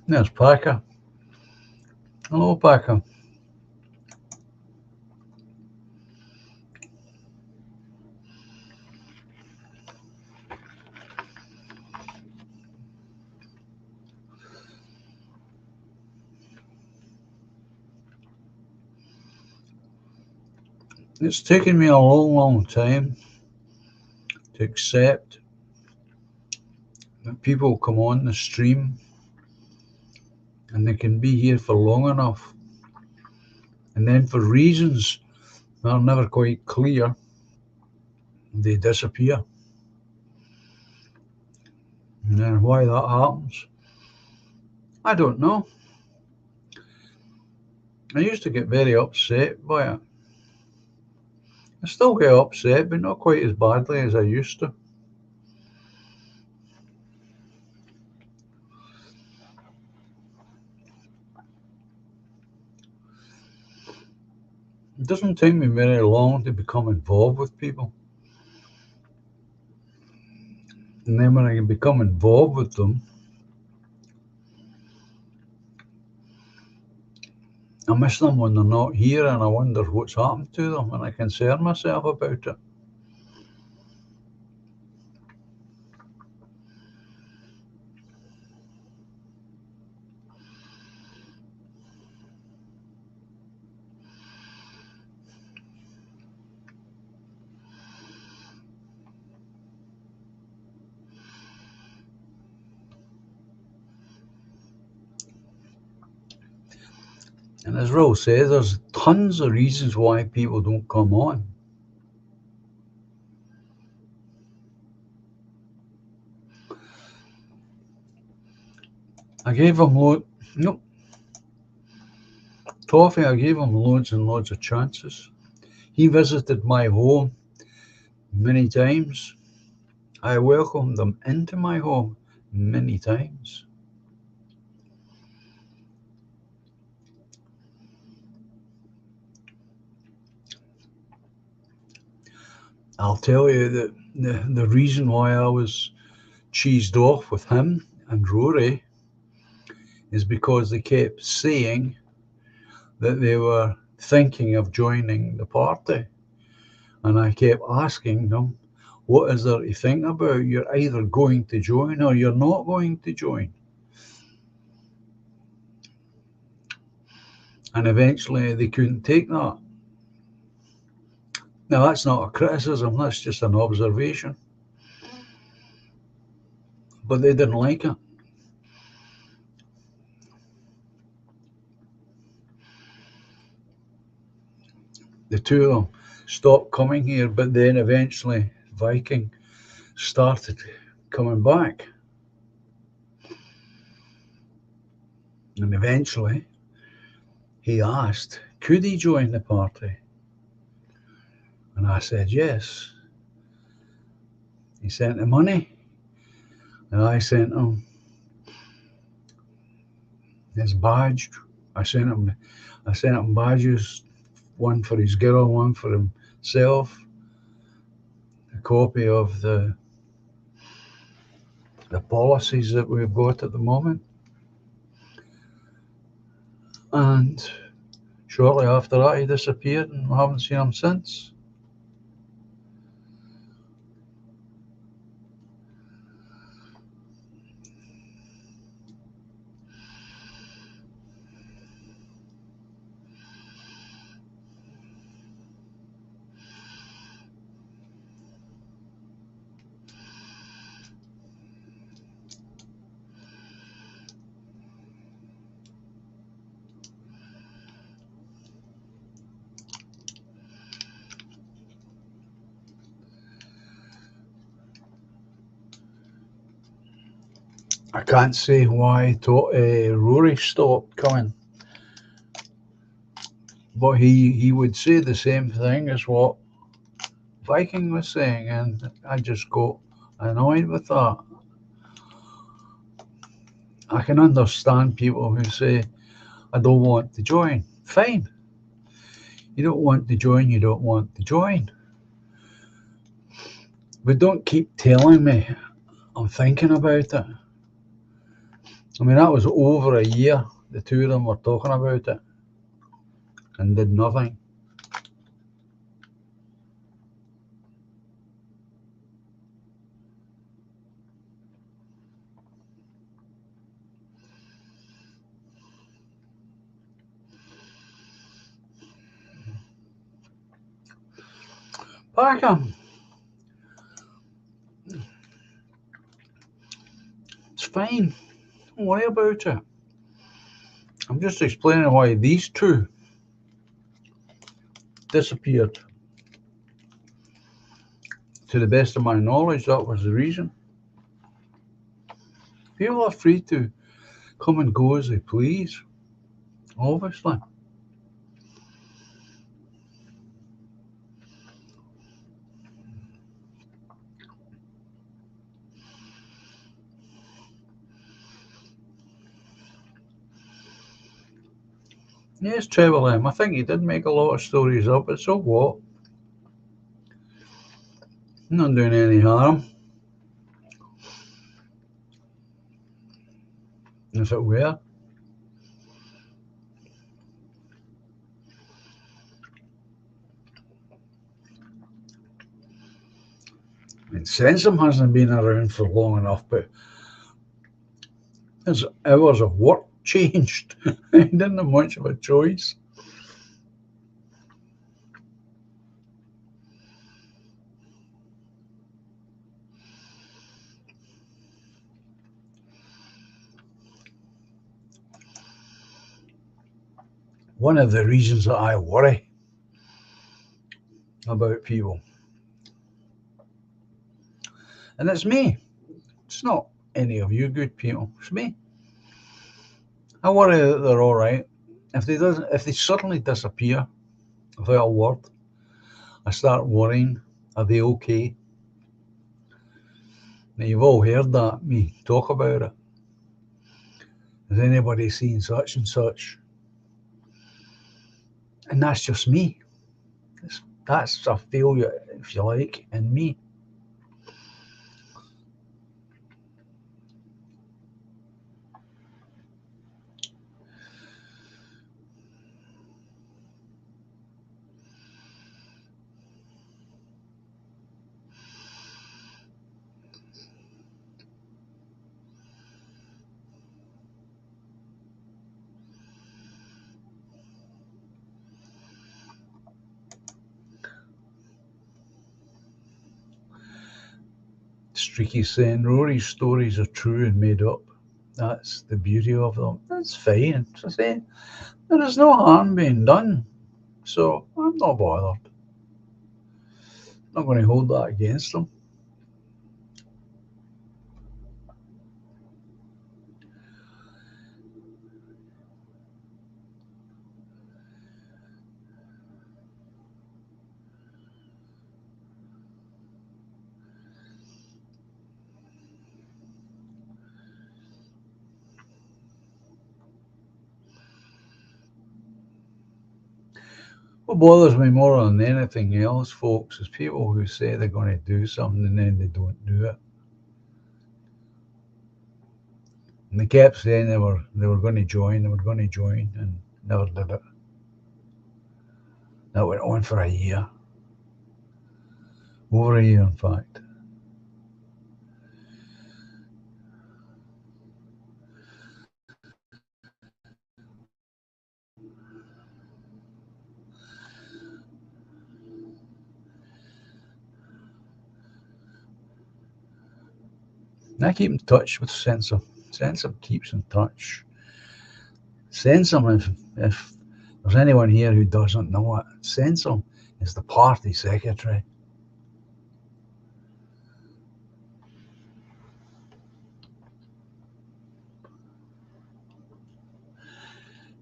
There's Packer. Hello, Packer. It's taken me a long, long time to accept that people come on the stream and they can be here for long enough, and then for reasons that are never quite clear, they disappear. And then why that happens, I don't know. I used to get very upset by it. I still get upset, but not quite as badly as I used to. It doesn't take me very long to become involved with people. And then when I become involved with them, I miss them when they're not here, and I wonder what's happened to them, and I concern myself about it. And as Will says, there's tons of reasons why people don't come on. I gave him Toffee, I gave him loads and loads of chances. He visited my home many times. I welcomed him into my home many times. I'll tell you that the reason why I was cheesed off with him and Rory is because they kept saying that they were thinking of joining the party. And I kept asking them, what is there to think about? You're either going to join or you're not going to join. And eventually they couldn't take that. Now, that's not a criticism, that's just an observation. But they didn't like it. The two of them stopped coming here, but then eventually Viking started coming back. And eventually he asked, could he join the party? And I said yes. He sent the money, and I sent him his badge. I sent him badges, one for his girl, one for himself, a copy of the policies that we've got at the moment. And shortly after that, he disappeared, and we haven't seen him since. I can't say why Rory stopped coming, but he would say the same thing as what Viking was saying, and I just got annoyed with that. I can understand people who say, I don't want to join. Fine. You don't want to join, you don't want to join. But don't keep telling me I'm thinking about it. I mean, that was over a year the two of them were talking about it and did nothing. Parker, it's fine. Don't worry about it. I'm just explaining why these two disappeared. To the best of my knowledge, that was the reason. People are free to come and go as they please, obviously. Yes, Trevor M. I think he did make a lot of stories up, but so what? Not doing any harm. If it were. I mean, Sensum hasn't been around for long enough, but his hours of work changed. He didn't have much of a choice. One of the reasons that I worry about people, and it's me, it's not any of you good people, it's me. I worry that they're all right. If they suddenly disappear without a word, I start worrying, are they okay? Now, you've all heard that, me talk about it. Has anybody seen such and such? And that's just me. That's a failure, if you like, in me. Streaky saying Rory's stories are true and made up. That's the beauty of them. That's fine. As I say, there is no harm being done. So I'm not bothered. I'm not going to hold that against them. What bothers me more than anything else, folks, is people who say they're going to do something and then they don't do it. And they kept saying they were going to join, they were going to join, and never did it. That went on for a year, over a year, in fact. And I keep in touch with Sensor. Sensor keeps in touch. Sensor, if there's anyone here who doesn't know it, Sensor is the party secretary.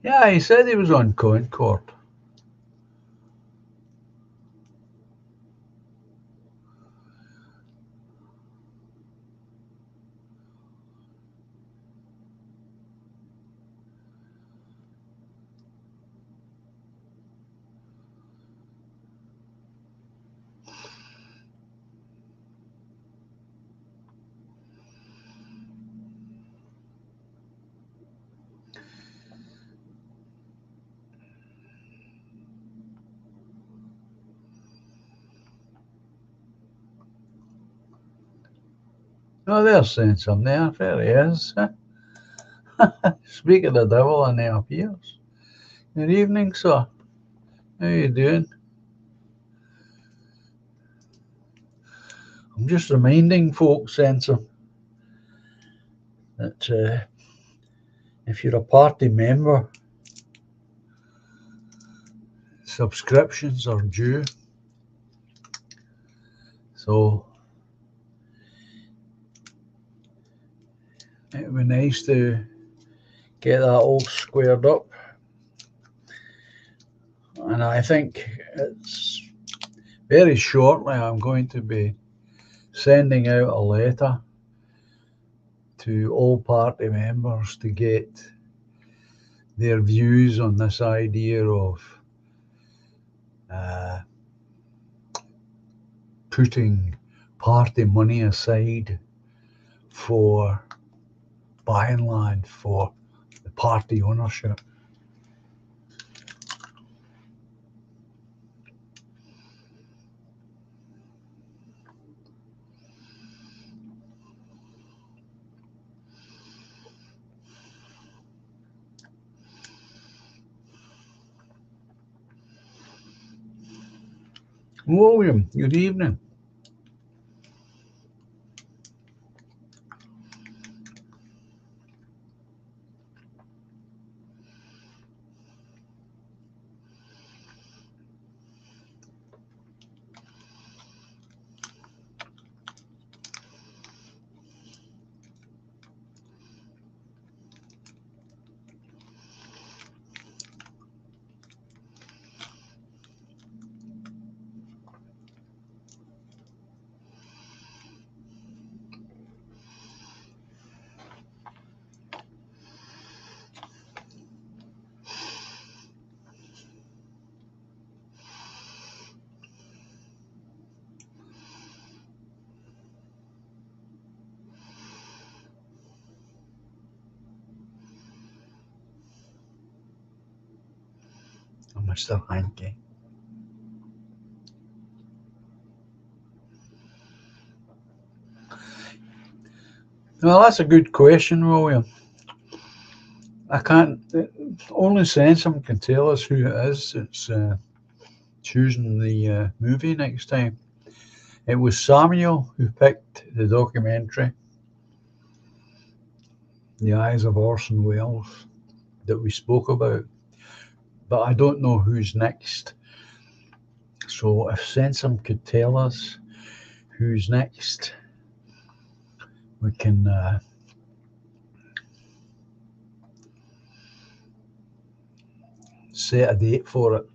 Yeah, he said he was on Concord. Oh, there's Sansom there. There he is. Speak of the devil, and he appears. Good evening, sir. How you doing? I'm just reminding folks, Sansom, that if you're a party member, subscriptions are due. So it would be nice to get that all squared up. And I think it's very shortly I'm going to be sending out a letter to all party members to get their views on this idea of uh, putting party money aside for buying land for the party ownership. William, good evening. Mr. Hanke. Well, that's a good question, William. I can't. Only Sansom can tell us who it is that's choosing the movie next time. It was Samuel who picked the documentary, The Eyes of Orson Welles, that we spoke about. But I don't know who's next. So if Sansom could tell us who's next, we can set a date for it.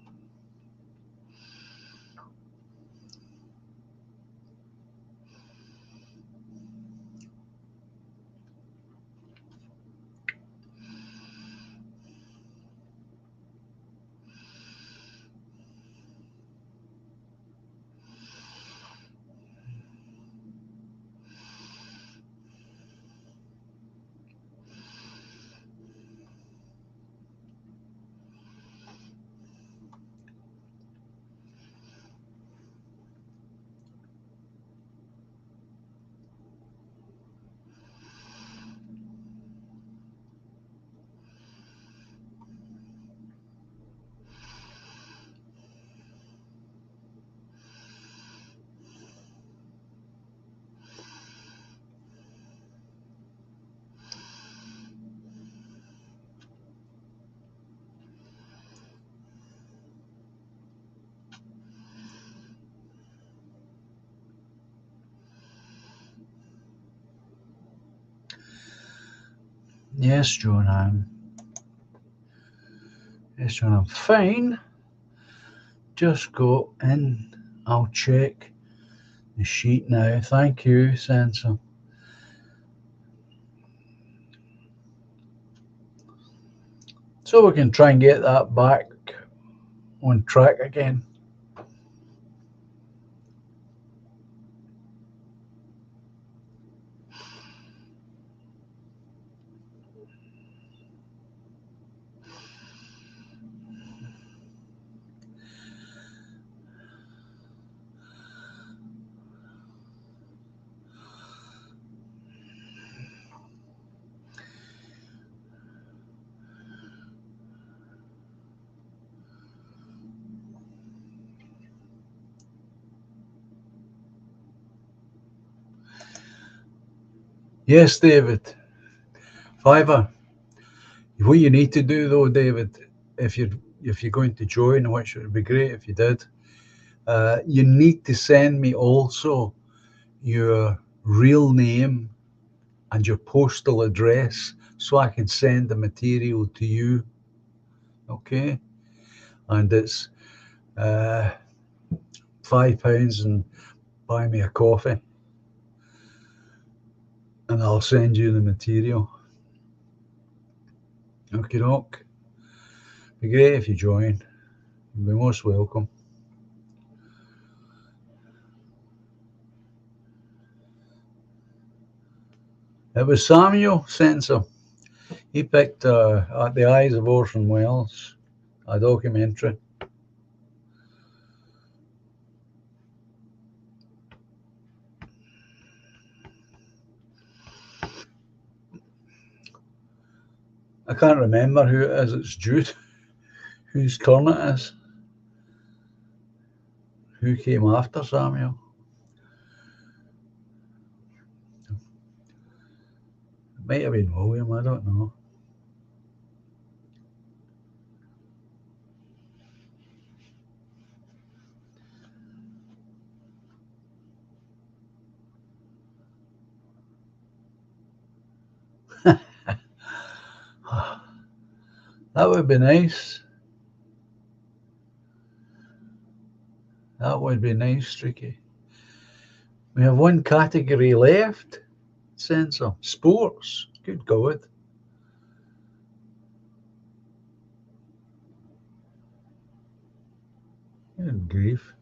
Yes, Joan. Yes, when I'm fine, just go in. I'll check the sheet now. Thank you, Sensor. So we can try and get that back on track again. Yes, David. Fiver. What you need to do though, David, if you're going to join, which would be great if you did, you need to send me also your real name and your postal address so I can send the material to you. Okay, and it's £5 and buy me a coffee, and I'll send you the material. Okay, doc. Be great if you join. You'll be most welcome. It was Samuel Sensor. He picked At the Eyes of Orson Welles, a documentary. I can't remember who it is. It's Jude. Whose turn it is? Who came after Samuel? It might have been William. I don't know. That would be nice. That would be nice, Streaky. We have one category left. Sensor. Sports. Good God. Good grief.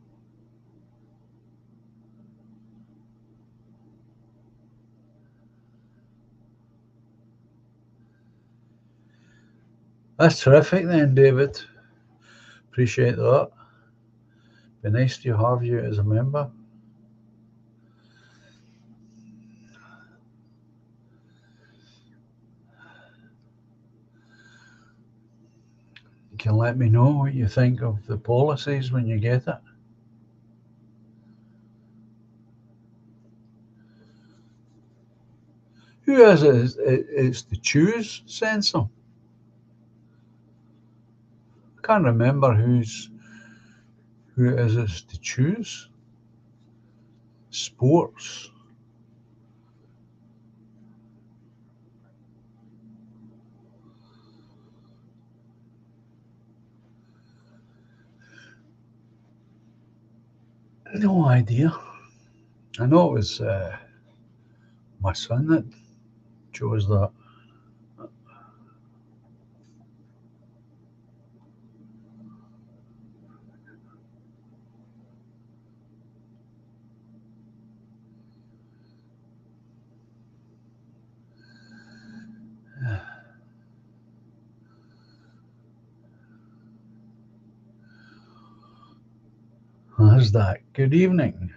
That's terrific then, David. Appreciate that. Be nice to have you as a member. You can let me know what you think of the policies when you get it. Who is it? It's the choose Sensor. I can't remember who it is it's to choose. Sports. No idea. I know it was my son that chose that. How's that? Good evening.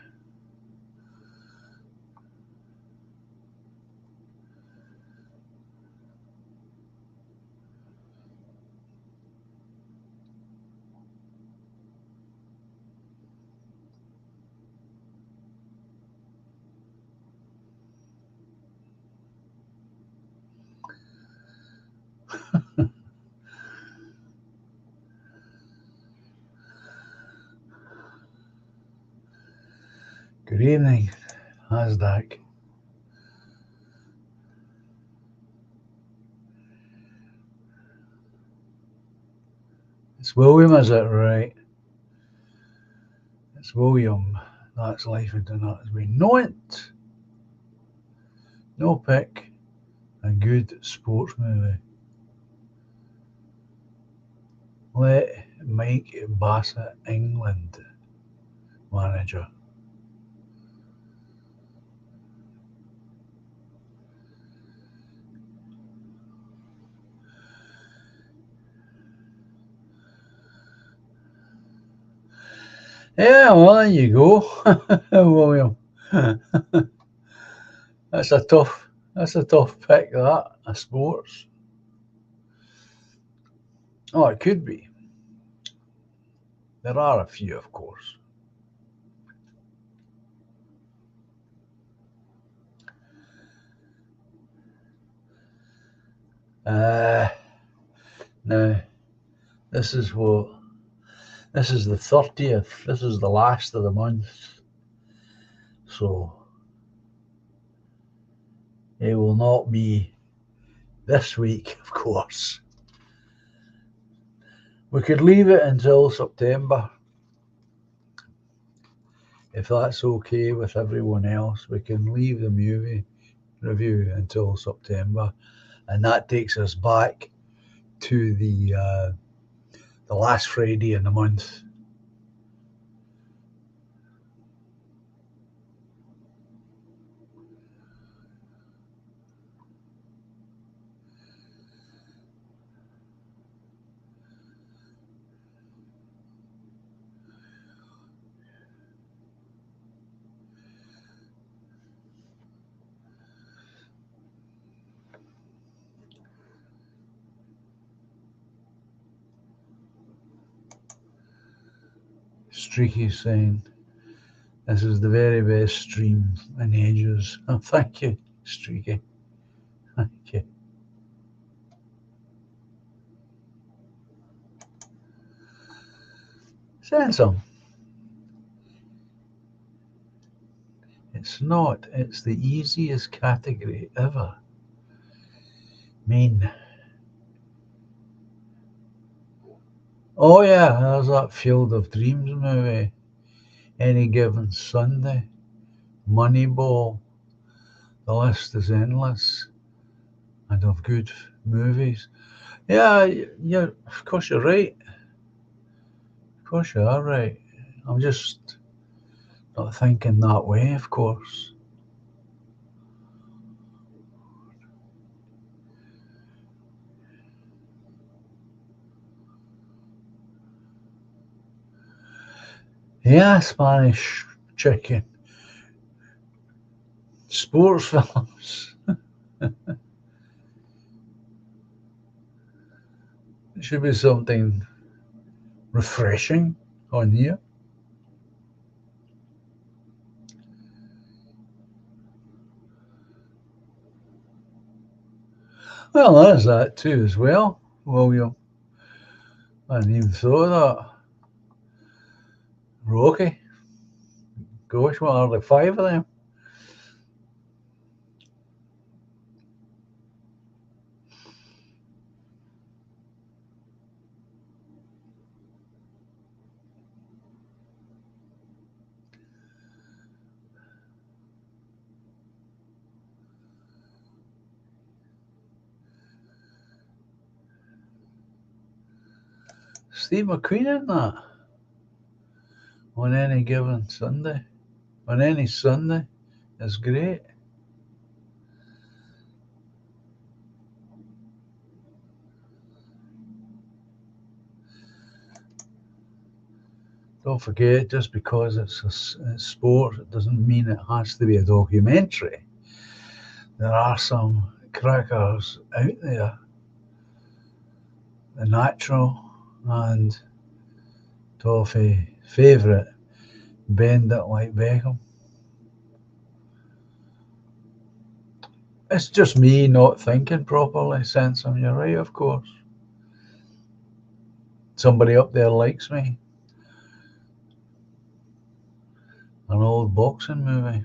Good evening. How's that? It's William, is it? Right. It's William. That's Life and Dinner as we know it. No pick. A good sports movie. Let Mike Bassett, England manager. Yeah, well, there you go, William. That's a tough. That's a tough pick. That a sports. Oh, it could be. There are a few, of course. Uh, Now this is what. This is the 30th. This is the last of the month. So it will not be this week, of course. We could leave it until September. If that's okay with everyone else, we can leave the movie review until September. And that takes us back to the last Friday in the month. Streaky saying, this is the very best stream in ages. Oh, thank you, Streaky. Thank you. Send some. It's not. It's the easiest category ever. Mean. Oh yeah, there's that Field of Dreams movie. Any Given Sunday. Moneyball. The list is endless. And of good movies. Yeah, of course you're right. Of course you are right. I'm just not thinking that way, of course. Yeah, Spanish chicken. Sports films. It should be something refreshing on here. Well, there's that too as well, William. I didn't even thought of that. Rocky. Gosh, what are there, 5 of them? Steve McQueen in that. On any given Sunday. On any Sunday. It's great. Don't forget, just because it's sport, it doesn't mean it has to be a documentary. There are some crackers out there. The Natural and Toffee favourite, Bend It Like Beckham. It's just me not thinking properly, Sansom. You're right, of course. Somebody up there likes me. An old boxing movie.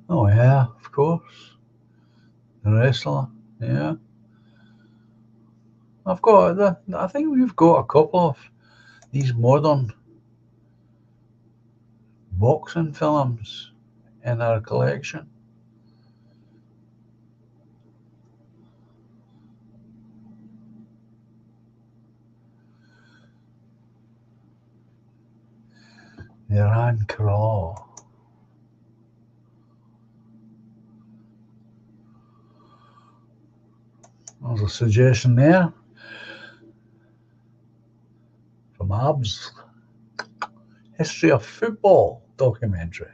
Oh yeah, of course. The wrestler. Yeah. I think we've got a couple of these modern boxing films in our collection. The Iran Crawl. There's a suggestion there from Abs. History of Football documentary.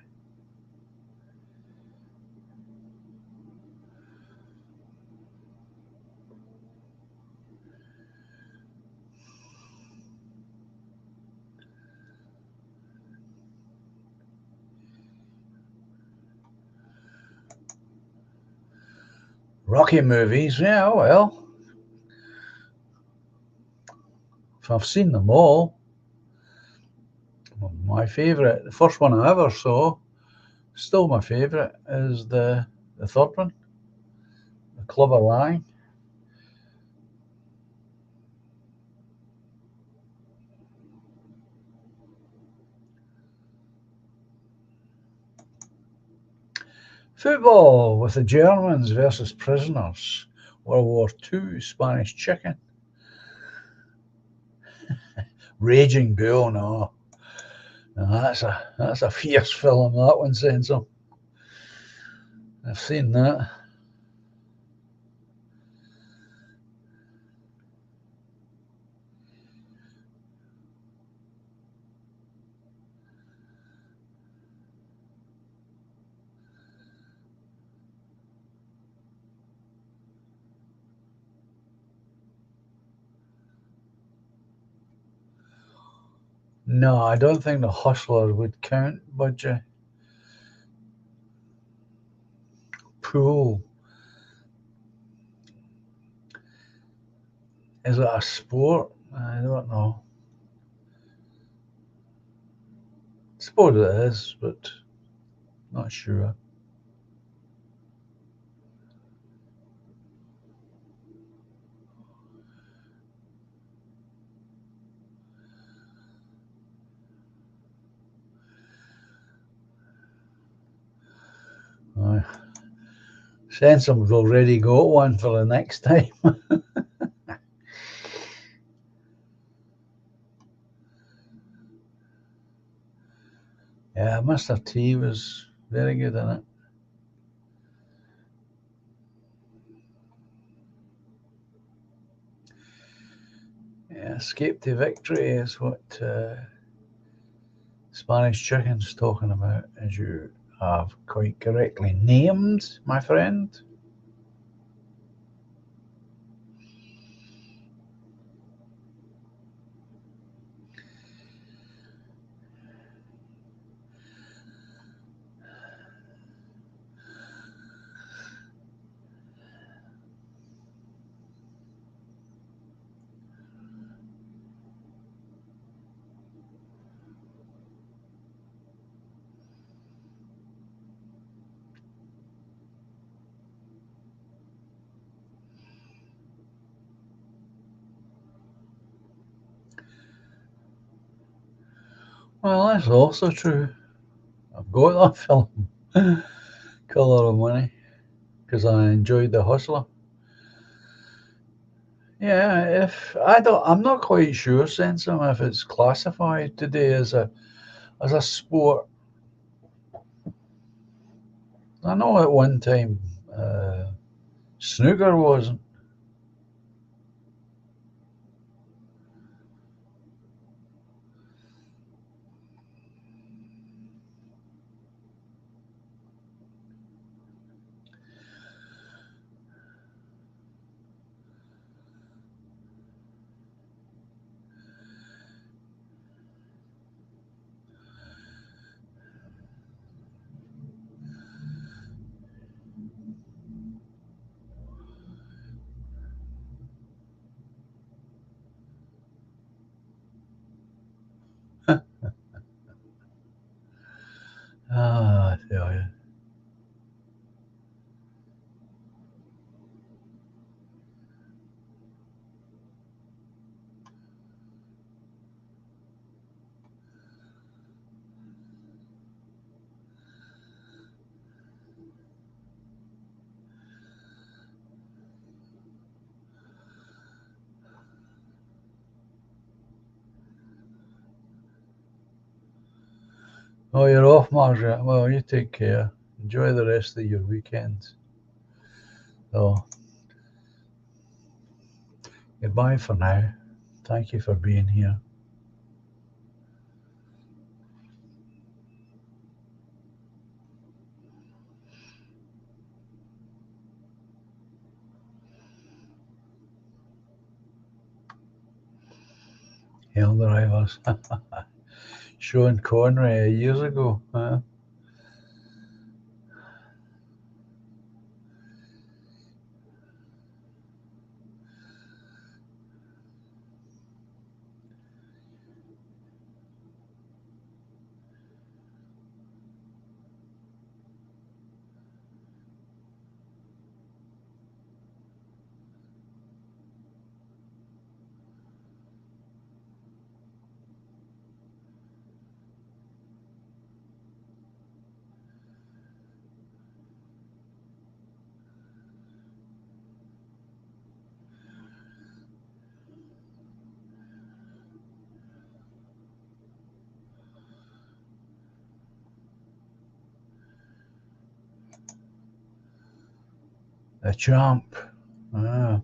Rocky movies, yeah, well, if I've seen them all, my favourite, the first one I ever saw, still my favourite, is the third one, The Club of Lying. Football with the Germans versus prisoners. World War II, Spanish Chicken. Raging Bull, no. No, that's a fierce film, that one, Sensor. I've seen that. No, I don't think The Hustler would count, but pool. Is it a sport? I don't know. I suppose it is, but not sure. Uh, Sensum's already got one for the next time. Yeah, Mr. T was very good in it. Yeah, Escape to Victory is what Spanish Chicken's talking about, as you have quite correctly named, my friend. Well, that's also true. I've got that film, Colour of Money, because I enjoyed The Hustler. Yeah, if I don't, I'm not quite sure, Sensum, if it's classified today as a sport. I know at one time snooker wasn't. Oh, you're off, Margaret. Well, you take care. Enjoy the rest of your weekend. So, goodbye for now. Thank you for being here. Hell drivers. Sean Connery years ago. Huh? The champ. Ah.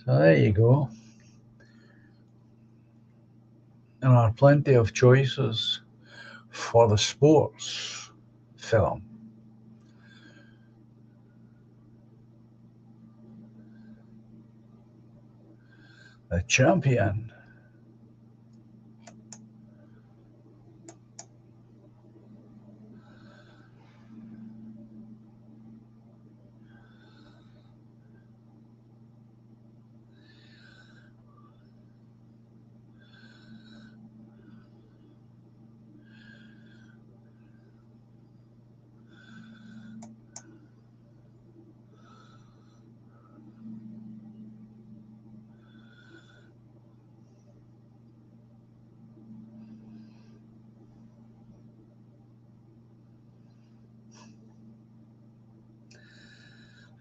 So there you go. There are plenty of choices for the sports film. The champion.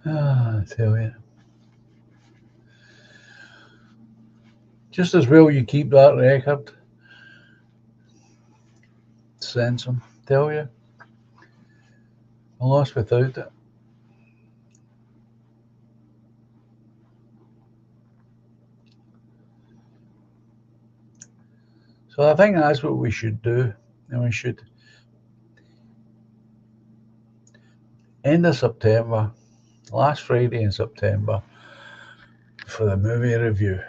I tell you. Just as well you keep that record, sense 'em. Tell you. I lost without it. So I think that's what we should do. And we should end of September, last Friday in September, for the movie review.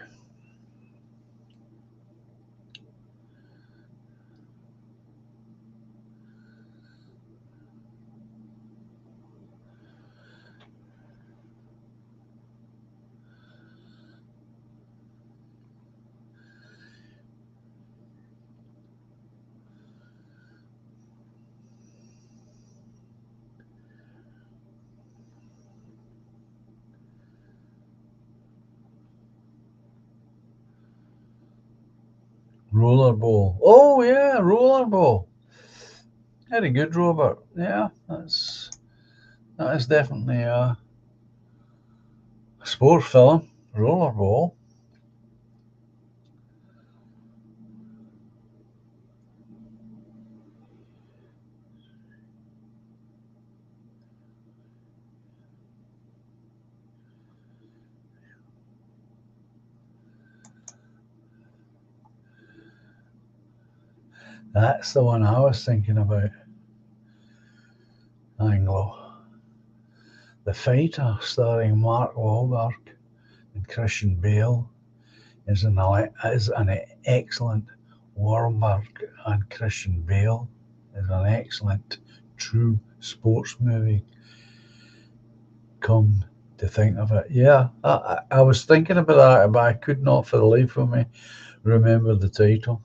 Rollerball. Oh yeah, rollerball. Very good, Robert. Yeah, that is definitely a sports film. Rollerball. That's the one I was thinking about. Anglo. The Fighter, starring Mark Wahlberg and Christian Bale, is an excellent Warburg and Christian Bale is an excellent true sports movie. Come to think of it, yeah, I was thinking about that, but I could not for the life of me remember the title.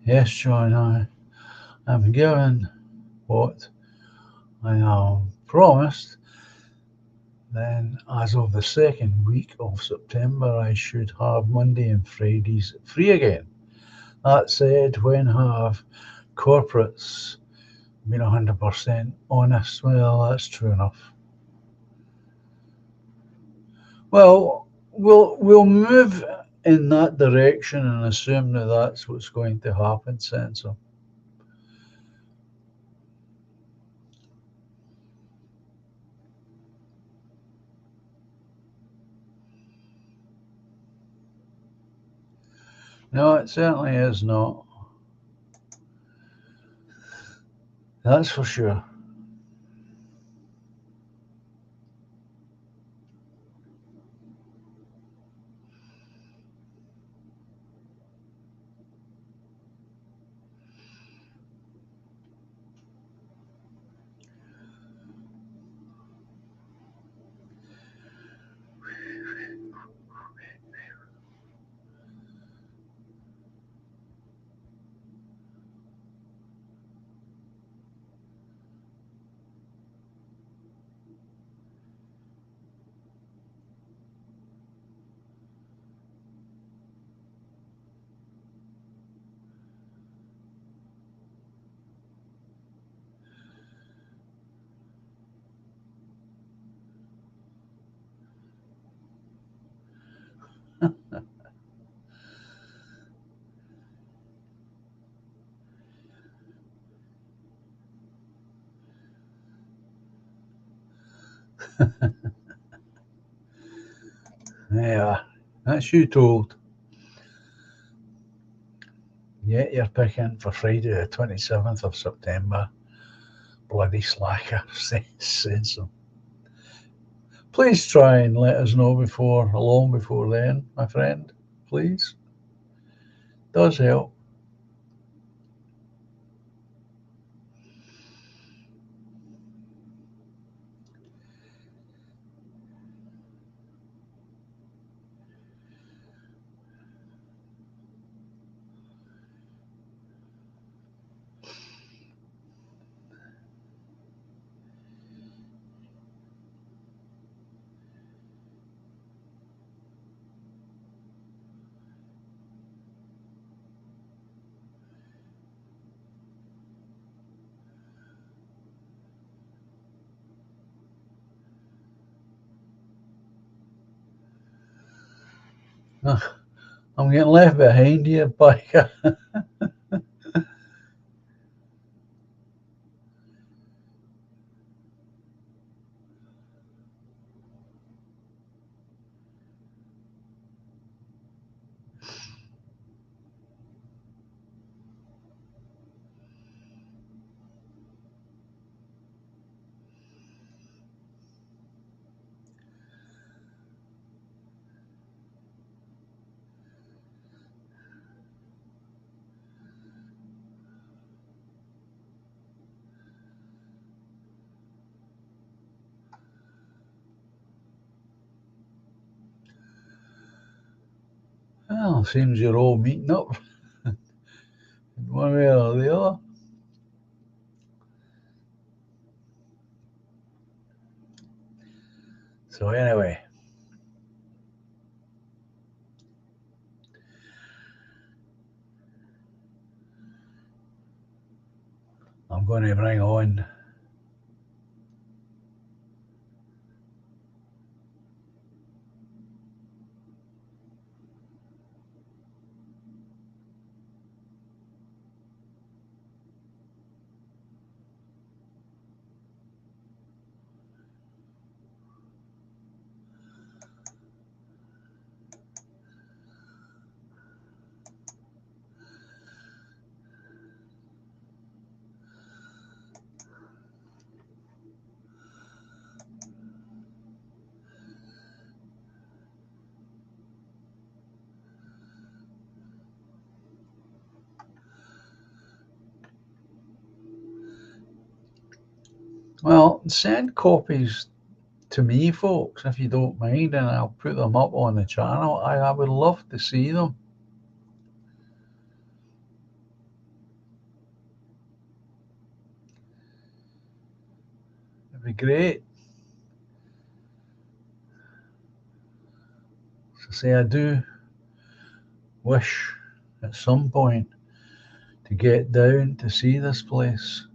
Yes, John, I'm given what I promised. Then, as of the second week of September, I should have Monday and Fridays free again. That said, when have corporates been 100% honest? Well, that's true enough. Well, we'll move in that direction and assume that that's what's going to happen, Sensor. No, it certainly is not. That's for sure. Yeah, that's you told. Yeah, you're picking for Friday the 27th of September. Bloody slacker, said so. Please try and let us know long before then, my friend. Please. Does help. Ugh, I'm getting left behind here, biker. Well, seems you're all meeting up in one way or the other. So anyway, I'm going to bring on Well, send copies to me, folks, if you don't mind, and I'll put them up on the channel. I would love to see them. It'd be great. As I say, I do wish at some point to get down to see this place.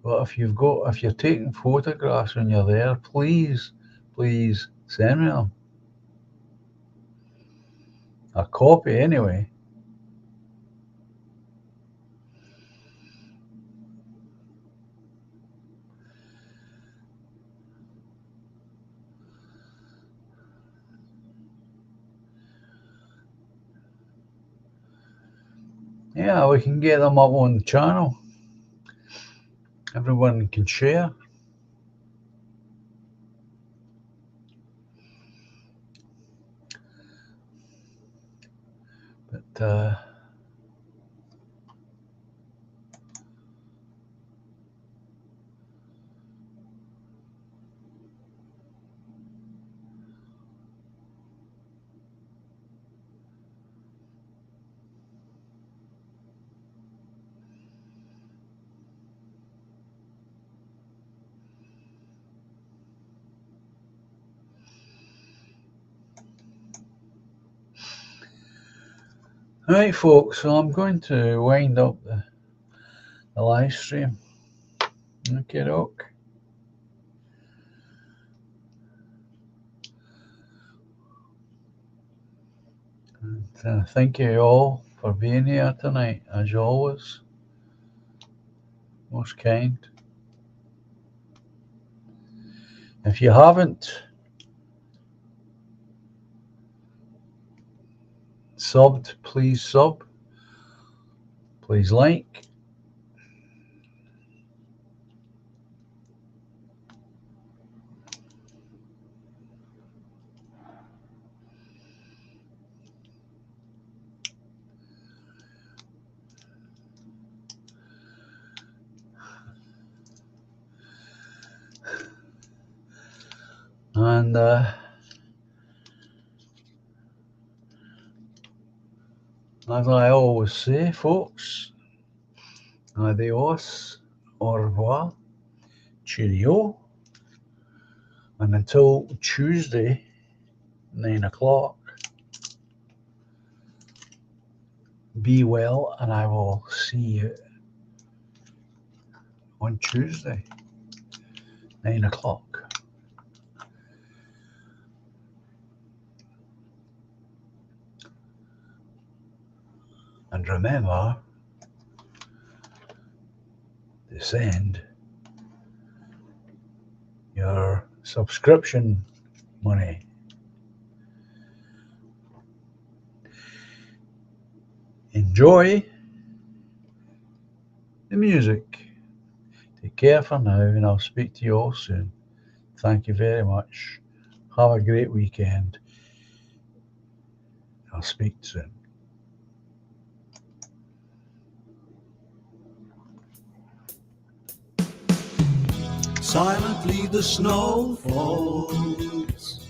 But if you're taking photographs when you're there, please send me them. A copy anyway. Yeah, we can get them up on the channel. Everyone can share. But right, folks, so I'm going to wind up the live stream. Okay, doke. And thank you all for being here tonight, as always. Most kind. If you haven't subbed, please sub. Please like. And as I always say, folks, adios, au revoir, cheerio, and until Tuesday, 9 o'clock, be well, and I will see you on Tuesday, 9 o'clock. And remember to send your subscription money. Enjoy the music. Take care for now, and I'll speak to you all soon. Thank you very much. Have a great weekend. I'll speak soon. Silently the snow falls,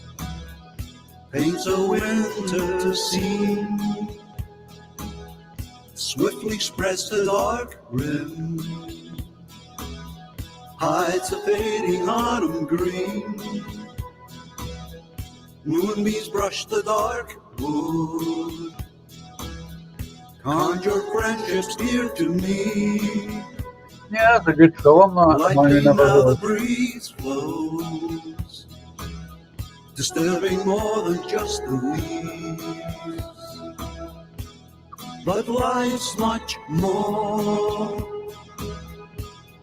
paints a winter scene, swiftly spreads the dark rim, hides a fading autumn green. Moonbeams brush the dark wood, conjure friendships dear to me. Yeah, it's a good film, that. Lightly now the breeze flows, disturbing more than just the leaves. But life's much more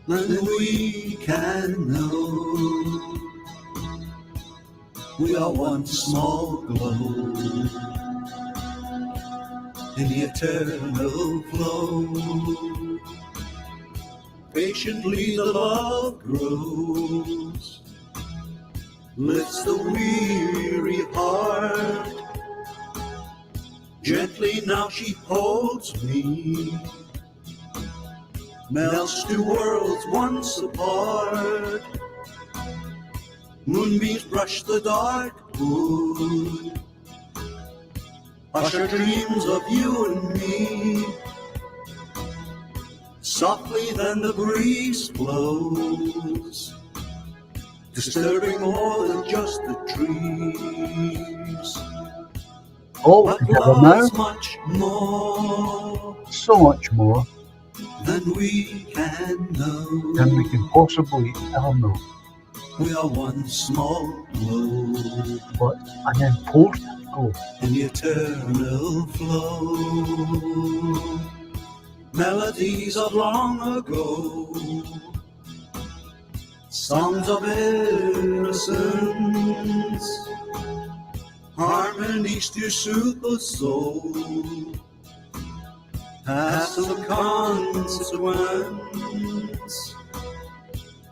than we can know. We are one small glow in the eternal flow. Patiently the love grows, lifts the weary heart. Gently now she holds me, melts two worlds once apart. Moonbeams brush the dark wood, usher dreams of you and me. Softly then the breeze blows, disturbing more than just the trees. All But together now, love's much more so much more than we can know. than we can possibly ever know. We are one small globe But an important goal. in the eternal flow. Melodies of long ago, songs of innocence, harmonies to soothe the soul, have some consequence.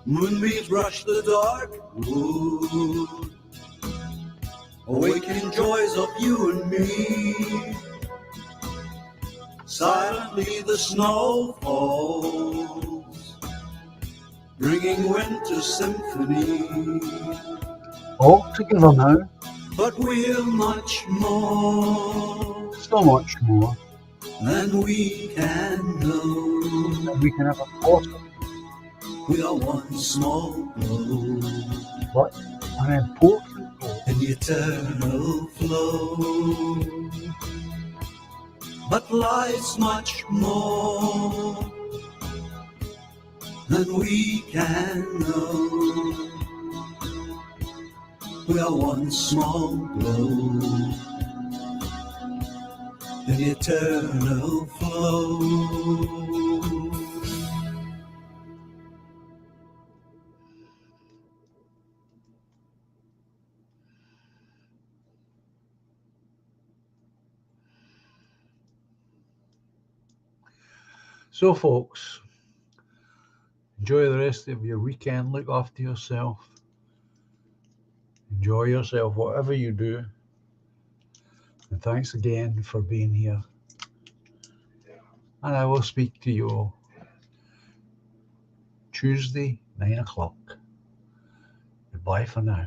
Moonbeams brush the dark wood, awakening joys of you and me. Silently the snow falls, bringing winter symphony. All together now, But we're much more so much more than we can know. than we can ever possibly. We are one small globe But an important goal. in the eternal flow. But life's much more than we can know. We are one small globe in the eternal flow. So, folks, enjoy the rest of your weekend. Look after yourself. Enjoy yourself, whatever you do. And thanks again for being here. And I will speak to you Tuesday, 9 o'clock. Goodbye for now.